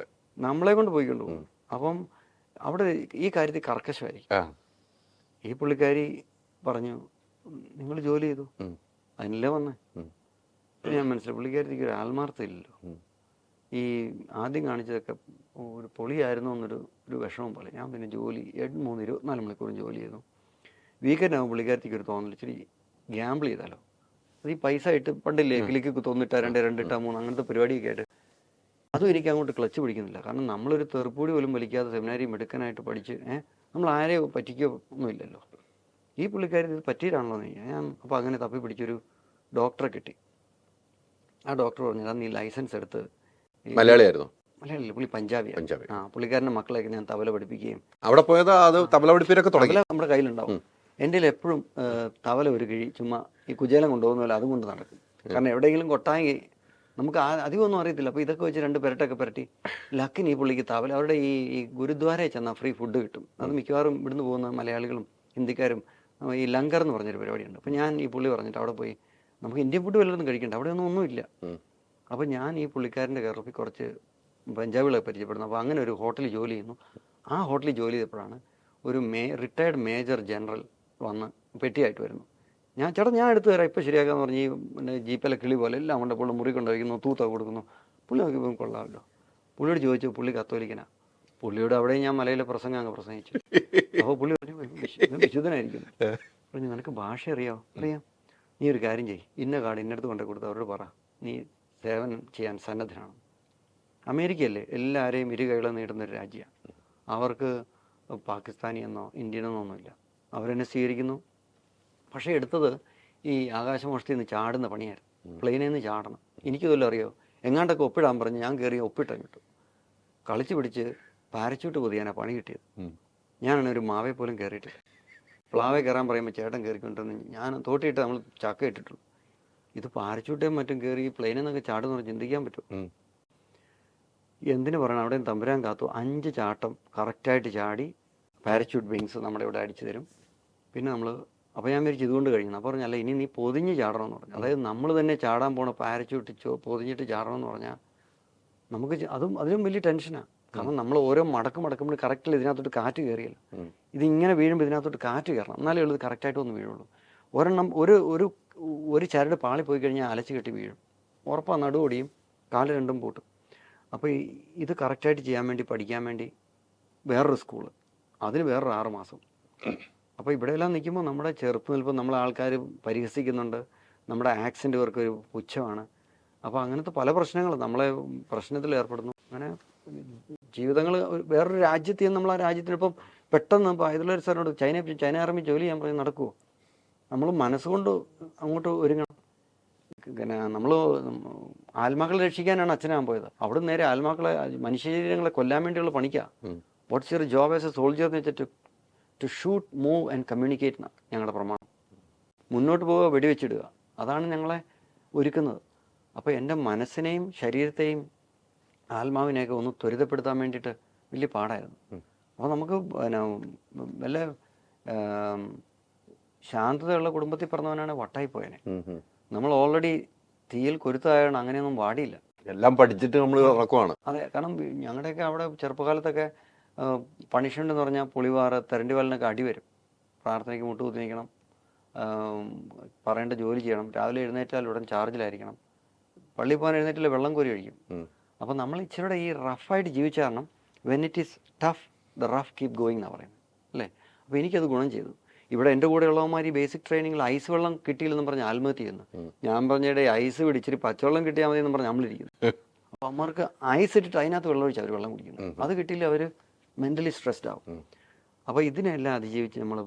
നമ്മളെ കൊണ്ട് പോയിക്കൊണ്ട് പോകും. അപ്പം അവിടെ ഈ കാര്യത്തിൽ കർക്കശമായിരിക്കും. ഈ പുള്ളിക്കാരി പറഞ്ഞു, നിങ്ങൾ ജോലി ചെയ്തു, അതിനല്ലേ വന്നേ. ഞാൻ മനസ്സിലായി പുള്ളിക്കാരിക്ക് ഒരു ആത്മാർത്ഥം ഇല്ലല്ലോ. ഈ ആദ്യം കാണിച്ചതൊക്കെ ഒരു പൊളിയായിരുന്നു എന്നൊരു വിഷമം പോലെ. ഞാൻ പിന്നെ ജോലി 24 മണിക്കൂറും ജോലി ചെയ്തു. വീക്കെൻഡ് ആകുമ്പോൾ പുള്ളിക്കാരത്തേക്ക് ഒരു തോന്നൽ, ഇച്ചിരി ഗ്യാമ്പിൾ ചെയ്താലോ. അത് ഈ പൈസ ഇട്ട് പണ്ടില്ലേ ക്ലിക്ക് 1 2 2 3 അങ്ങനത്തെ പരിപാടിയൊക്കെ ആയിട്ട് അതും എനിക്ക് അങ്ങോട്ട് ക്ലച്ച് പിടിക്കുന്നില്ല. കാരണം നമ്മളൊരു തെറുപ്പൂടി പോലും വലിക്കാതെ സെമിനാരി മെടുക്കാനായിട്ട് പഠിച്ച് നമ്മൾ ആരെയോ പറ്റിക്കോ ഒന്നുമില്ലല്ലോ. ഈ പുള്ളിക്കാരി ഇത് പറ്റിയിട്ടാണല്ലോ ഞാൻ. അപ്പോൾ അങ്ങനെ തപ്പി പിടിച്ചൊരു ഡോക്ടറെ കിട്ടി. ആ ഡോക്ടർ പറഞ്ഞാൽ നീ ലൈസൻസ് എടുത്ത്. മലയാളിയായിരുന്നു? മലയാളില്ല, പുള്ളി പഞ്ചാബി. പുള്ളിക്കാരൻ്റെ മക്കളെയൊക്കെ ഞാൻ തബല പഠിപ്പിക്കുകയും അവിടെ പോയത് അത് തബല പഠിപ്പിലൊക്കെ തുടങ്ങി. നമ്മുടെ കയ്യിലുണ്ടാവും. എൻ്റെ കയ്യിൽ എപ്പോഴും തവല ഒരു കിഴി ചുമ്മാ ഈ കുചേലം കൊണ്ടുപോകുന്ന പോലെ അതും കൊണ്ട് നടക്കും. കാരണം എവിടെയെങ്കിലും കൊട്ടായെങ്കിൽ നമുക്ക് അധികമൊന്നും അറിയത്തില്ല. അപ്പോൾ ഇതൊക്കെ വെച്ച് 2 പെരട്ടൊക്കെ പുരട്ടി ലക്കിന് ഈ പുള്ളിക്ക് തവല അവരുടെ ഈ ഗുരുദ്വാരയിൽ ചെന്നാൽ ഫ്രീ ഫുഡ് കിട്ടും. അത് മിക്കവാറും ഇവിടുന്ന് പോകുന്ന മലയാളികളും ഹിന്ദിക്കാരും ഈ ലങ്കർ എന്ന് പറഞ്ഞൊരു പരിപാടിയുണ്ട്. അപ്പോൾ ഞാൻ ഈ പുള്ളി പറഞ്ഞിട്ട് അവിടെ പോയി നമുക്ക് ഇന്ത്യൻ ഫുഡ് വല്ലതും കഴിക്കണ്ട, അവിടെ ഒന്നുമില്ല. അപ്പോൾ ഞാൻ ഈ പുള്ളിക്കാരൻ്റെ കയറി കുറച്ച് പഞ്ചാബികളെ പരിചയപ്പെടുന്നു. അപ്പോൾ അങ്ങനെ ഒരു ഹോട്ടലിൽ ജോലി ചെയ്യുന്നു. ആ ഹോട്ടലിൽ ജോലി ചെയ്തപ്പോഴാണ് ഒരു റിട്ടയർഡ് മേജർ ജനറൽ വന്ന് പെട്ടിയായിട്ട് വരുന്നു. ചേട്ടാ ഞാൻ എടുത്തു തരാം, ഇപ്പോൾ ശരിയാക്കാന്ന് പറഞ്ഞ് പിന്നെ ജീപ്പിലെ കിളി പോലെ എല്ലാം കൊണ്ട് പുള്ളി മുറി കൊണ്ട് വയ്ക്കുന്നു, തൂത്തൊക്കെ കൊടുക്കുന്നു. പുള്ളി നോക്കിയപ്പോൾ കൊള്ളാമല്ലോ. പുള്ളിയോട് ചോദിച്ചു, പുള്ളി കത്തോലിക്കനാ. പുള്ളിയോട് അവിടെ ഞാൻ മലയിലെ പ്രസംഗം അങ്ങ് പ്രസംഗിച്ചു. അപ്പോൾ പുള്ളി പറഞ്ഞു വിശുദ്ധനായിരിക്കുന്നു. പറഞ്ഞു നിനക്ക് ഭാഷ അറിയാമോ? അറിയാം. നീ ഒരു കാര്യം ചെയ്യ്, ഇന്ന കാർഡ് ഇന്നടുത്ത് കൊണ്ടു കൊടുത്ത് അവരോട് പറ നീ സേവനം ചെയ്യാൻ സന്നദ്ധനാണ്. അമേരിക്കയല്ലേ എല്ലാവരെയും ഇരുകൈകളും നേടുന്നൊരു രാജ്യമാണ്. അവർക്ക് പാകിസ്ഥാനി എന്നോ ഇന്ത്യനെന്നോ ഒന്നുമില്ല. അവരെന്നെ സ്വീകരിക്കുന്നു. പക്ഷേ എടുത്തത് ഈ ആകാശമോഷ്ടിയിൽ നിന്ന് ചാടുന്ന പണിയായിരുന്നു. പ്ലെയിനിൽ നിന്ന് ചാടണം. എനിക്കിതെല്ലാം അറിയോ. എങ്ങാണ്ടൊക്കെ ഒപ്പിടാൻ പറഞ്ഞ് ഞാൻ കയറി ഒപ്പിട്ടാൻ കിട്ടും. കളിച്ച് പിടിച്ച് പാരച്യൂട്ട് പൊതിയാനാണ് പണി കിട്ടിയത്. ഞാനാണ് ഒരു മാവെ പോലും കയറിയിട്ടില്ല. പ്ലാവെ കയറാൻ പറയുമ്പോൾ ചേട്ടൻ കയറിക്കൊണ്ടെന്ന് ഞാൻ തോട്ടിയിട്ട് നമ്മൾ ചക്ക ഇട്ടിട്ടുള്ളൂ. ഇത് പാരച്യൂട്ടേയും മറ്റും കയറി പ്ലെയിനിൽ നിന്നൊക്കെ ചാടുന്ന ചിന്തിക്കാൻ പറ്റും. എന്തിനു പറയണം, അവിടെയും തമ്പുരാൻ കാത്തു. 5 ചാട്ടം കറക്റ്റായിട്ട് ചാടി പാരച്യൂട്ട് വിങ്സ് നമ്മുടെ ഇവിടെ അടിച്ചു തരും. പിന്നെ നമ്മൾ അപ്പോൾ ഞാൻ വിചാരിച്ചു ഇതുകൊണ്ട് കഴിയണം. അപ്പോൾ പറഞ്ഞല്ല ഇനി നീ പൊതിഞ്ഞ് ചാടണമെന്ന് പറഞ്ഞു. അതായത് നമ്മൾ തന്നെ ചാടാൻ പോണ പാരച്യൂട്ട് പൊതിഞ്ഞിട്ട് ചാടണമെന്ന് പറഞ്ഞാൽ നമുക്ക് അതിലും വലിയ ടെൻഷനാണ്. കാരണം നമ്മൾ ഓരോ മടക്കുമ്പോൾ കറക്റ്റിൽ ഇതിനകത്തോട്ട് കാറ്റ് കയറിയല്ലോ. ഇതിങ്ങനെ വീഴുമ്പോൾ ഇതിനകത്തോട്ട് കാറ്റ് കയറണം, എന്നാലേ ഉള്ളത് കറക്റ്റായിട്ട് ഒന്ന് വീഴുള്ളൂ. ഒരെണ്ണം ഒരു ചരട് പാളി പോയി കഴിഞ്ഞാൽ അലച്ച് കെട്ടി വീഴും. ഉറപ്പാണ്, നടുവൊടിയും, കാല് രണ്ടും പൂട്ടും. അപ്പോൾ ഇത് കറക്റ്റായിട്ട് ചെയ്യാൻ വേണ്ടി പഠിക്കാൻ വേണ്ടി വേറൊരു സ്കൂള്, അതിന് വേറൊരു 6 മാസം. അപ്പോൾ ഇവിടെയെല്ലാം നിൽക്കുമ്പോൾ നമ്മുടെ ചെറുപ്പ് നിൽപ്പോൾ നമ്മളെ ആൾക്കാർ പരിഹസിക്കുന്നുണ്ട്. നമ്മുടെ ആക്സെൻ്റ് ഇവർക്കൊരു പുച്ഛമാണ്. അപ്പോൾ അങ്ങനത്തെ പല പ്രശ്നങ്ങളും നമ്മളെ പ്രശ്നത്തിൽ ഏർപ്പെടുന്നു. അങ്ങനെ ജീവിതങ്ങൾ വേറൊരു രാജ്യത്ത് നമ്മൾ ആ രാജ്യത്തിനിപ്പം പെട്ടെന്ന് ഇപ്പോൾ ഇതിലൊരു സാറിനോട് ചൈന ആർമി ജോലി ചെയ്യാൻ പറഞ്ഞ് നടക്കുമോ? നമ്മൾ മനസ്സുകൊണ്ട് അങ്ങോട്ട് ഒരുങ്ങണം. പിന്നെ നമ്മൾ ആത്മാക്കളെ രക്ഷിക്കാനാണ് അച്ഛനാകാൻ പോയത്. അവിടെ നേരെ ആത്മാക്കളെ മനുഷ്യശരീരങ്ങളെ കൊല്ലാൻ വേണ്ടിയുള്ള പണിക്കാണ്. What's your job as a soldier എന്ന് വെച്ചിട്ട് to shoot, move and communicate എന്നാണ് ഞങ്ങളുടെ പ്രമാണം. മുന്നോട്ട് പോവുക, വെടിവെച്ചിടുക, അതാണ് ഞങ്ങളെ ഒരുക്കുന്നത്. അപ്പോൾ എൻ്റെ മനസ്സിനെയും ശരീരത്തെയും ആത്മാവിനെയൊക്കെ ഒന്ന് ത്വരിതപ്പെടുത്താൻ വേണ്ടിയിട്ട് വലിയ പാടായിരുന്നു. അപ്പോൾ നമുക്ക് പിന്നെ വല്ല ശാന്തതയുള്ള കുടുംബത്തിൽ പറഞ്ഞവനാണ് വട്ടായിപ്പോയനെ. നമ്മൾ ഓൾറെഡി തീയിൽ കൊരുത്തായാണ് അങ്ങനെയൊന്നും വാടിയില്ല. എല്ലാം പഠിച്ചിട്ട് നമ്മൾ ഇറക്കുവാണ്. അതെ, കാരണം ഞങ്ങളുടെയൊക്കെ അവിടെ ചെറുപ്പകാലത്തൊക്കെ പണിഷ്മെൻ്റ് എന്ന് പറഞ്ഞാൽ പുളിവാറ്, തെരണ്ടിവാലിനൊക്കെ അടി വരും. പ്രാർത്ഥനയ്ക്ക് മുട്ടുകുത്തി നിൽക്കണം, പറയേണ്ട ജോലി ചെയ്യണം, രാവിലെ എഴുന്നേറ്റാൽ ഉടൻ ചാർജിലായിരിക്കണം, പള്ളിയിൽ പോകാൻ എഴുന്നേറ്റില്ല വെള്ളം കോരി ഒഴിക്കും. അപ്പോൾ നമ്മൾ ഇച്ചിരിയുടെ ഈ റഫായിട്ട് ജീവിച്ച കാരണം when it is tough the rough keep going എന്നാണ് പറയുന്നത് അല്ലേ. അപ്പോൾ എനിക്കത് ഗുണം ചെയ്തു. ഇവിടെ എൻ്റെ കൂടെ ഉള്ളവന്മാർ ഈ ബേസിക് ട്രെയിനിങ്ങിൽ ഐസ് വെള്ളം കിട്ടിയില്ലെന്ന് പറഞ്ഞ് ആത്മഹത്യ ചെയ്യുന്നു. ഞാൻ പറഞ്ഞിടെ ഐസ് പിടിച്ചിട്ട് പച്ചവെള്ളം കിട്ടിയാൽ മതി എന്ന് പറഞ്ഞ് നമ്മളിരിക്കുന്നു. അപ്പോൾ അമ്മമാർക്ക് ഐസ് ഇട്ടിട്ട് അതിനകത്ത് വെള്ളം ഒഴിച്ച് അവർ വെള്ളം കുടിക്കുന്നു. അത് കിട്ടിയില്ല, അവർ മെൻ്റലി സ്ട്രെസ്ഡ് ആവും. അപ്പോൾ ഇതിനെല്ലാം അതിജീവിച്ച് നമ്മൾ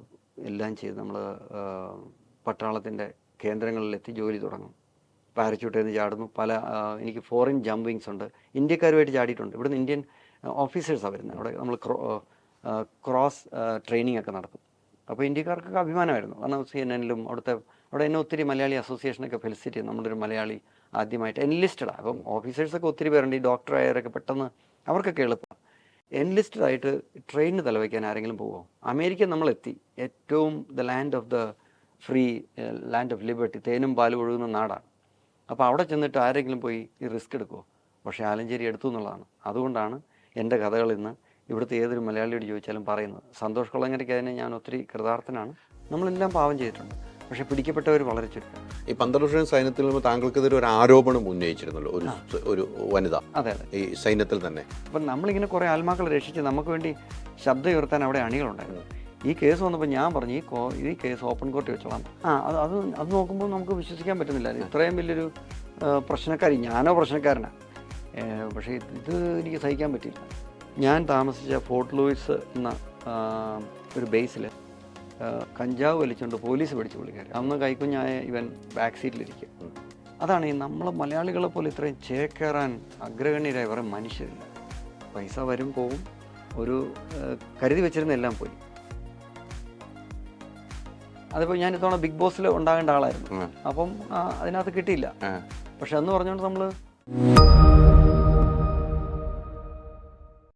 എല്ലാം ചെയ്ത് നമ്മൾ പട്ടാളത്തിൻ്റെ കേന്ദ്രങ്ങളിലെത്തി ജോലി തുടങ്ങും. പാരച്യൂട്ടിൽ നിന്ന് ചാടുന്നു. എനിക്ക് ഫോറിൻ ജമ്പിങ്സ് ഉണ്ട്, ഇന്ത്യക്കാരുമായിട്ട് ചാടിയിട്ടുണ്ട്. ഇവിടുന്ന് ഇന്ത്യൻ ഓഫീസേഴ്സാണ് വരുന്നത്. അവിടെ നമ്മൾ ക്രോസ് ട്രെയിനിങ് ഒക്കെ നടത്തും. അപ്പോൾ ഇന്ത്യക്കാർക്കൊക്കെ അഭിമാനമായിരുന്നു. കാരണം CNN-ലും അവിടെ എന്നെ ഒത്തിരി മലയാളി അസോസിയേഷനൊക്കെ ഫെലിസിറ്റ് ചെയ്യും. നമ്മളൊരു മലയാളി ആദ്യമായിട്ട് എൻലിസ്റ്റഡാണ്. അപ്പം ഓഫീസേഴ്സൊക്കെ ഒത്തിരി പേരുണ്ട്. ഈ ഡോക്ടറായവരൊക്കെ പെട്ടെന്ന് അവർക്കൊക്കെ എളുപ്പമാണ്. എൻലിസ്റ്റഡായിട്ട് ട്രെയിനിന് തലവയ്ക്കാൻ ആരെങ്കിലും പോകുമോ? അമേരിക്ക നമ്മളെത്തി, ഏറ്റവും the land of the free, land of liberty, തേനും പാലും ഒഴുകുന്ന നാടാണ്. അപ്പോൾ അവിടെ ചെന്നിട്ട് ആരെങ്കിലും പോയി ഈ റിസ്ക് എടുക്കുമോ? പക്ഷേ ആലഞ്ചേരി എടുത്തു എന്നുള്ളതാണ്. അതുകൊണ്ടാണ് എൻ്റെ കഥകൾ ഇന്ന് ഇവിടുത്തെ ഏതൊരു മലയാളിയോട് ചോദിച്ചാലും പറയുന്നത്. സന്തോഷ് കൊളങ്ങരയ്ക്ക് അതിന് ഞാൻ ഒത്തിരി കൃതാർത്ഥനാണ്. നമ്മളെല്ലാം പാവം ചെയ്തിട്ടുണ്ട്, പക്ഷെ പിടിക്കപ്പെട്ടവർ വളരെ ചുരുക്കം. ഈ 12 വർഷം സൈന്യത്തിൽ നിന്ന് താങ്കൾക്കെതിരെ ഒരു ആരോപണം ഉന്നയിച്ചിരുന്നല്ലോ ഒരു വനിത. അതെ അതെ, ഈ സൈന്യത്തിൽ തന്നെ. അപ്പം നമ്മളിങ്ങനെ കുറേ ആത്മാക്കളെ രക്ഷിച്ച് നമുക്ക് വേണ്ടി ശബ്ദം ഉയർത്താൻ അവിടെ അണികളുണ്ടായിരുന്നു. ഈ കേസ് വന്നപ്പോൾ ഞാൻ പറഞ്ഞു ഈ കേസ് ഓപ്പൺ കോർട്ട് വെച്ചോളാം. അത് നോക്കുമ്പോൾ നമുക്ക് വിശ്വസിക്കാൻ പറ്റുന്നില്ല. ഇത്രയും വലിയൊരു പ്രശ്നക്കാരി, ഞാനോ പ്രശ്നക്കാരനാണ്, പക്ഷേ ഇത് എനിക്ക് സഹിക്കാൻ പറ്റില്ല. ഞാൻ താമസിച്ച ഫോർട്ട് ലൂയിസ് എന്ന ഒരു ബേസിൽ കഞ്ചാവ് വലിച്ചുകൊണ്ട് പോലീസ് പിടിച്ച് പുള്ളിക്കാരി. അന്ന് കൈക്കുഞ്ഞായ ഇവൻ ബാക്ക് സീറ്റിലിരിക്കും. അതാണ് ഈ നമ്മളെ മലയാളികളെ പോലെ ഇത്രയും ചേക്കേറാൻ അഗ്രഗണ്യരായ വേറെ മനുഷ്യരില്ല. പൈസ വരും പോവും, ഒരു കരുതി വെച്ചിരുന്ന എല്ലാം പോയി. അതിപ്പോൾ ഞാൻ ഇത്തവണ ബിഗ് ബോസിൽ ഉണ്ടാകേണ്ട ആളായിരുന്നു, അപ്പം അതിനകത്ത് കിട്ടിയില്ല. പക്ഷെ അന്ന് പറഞ്ഞുകൊണ്ട് നമ്മൾ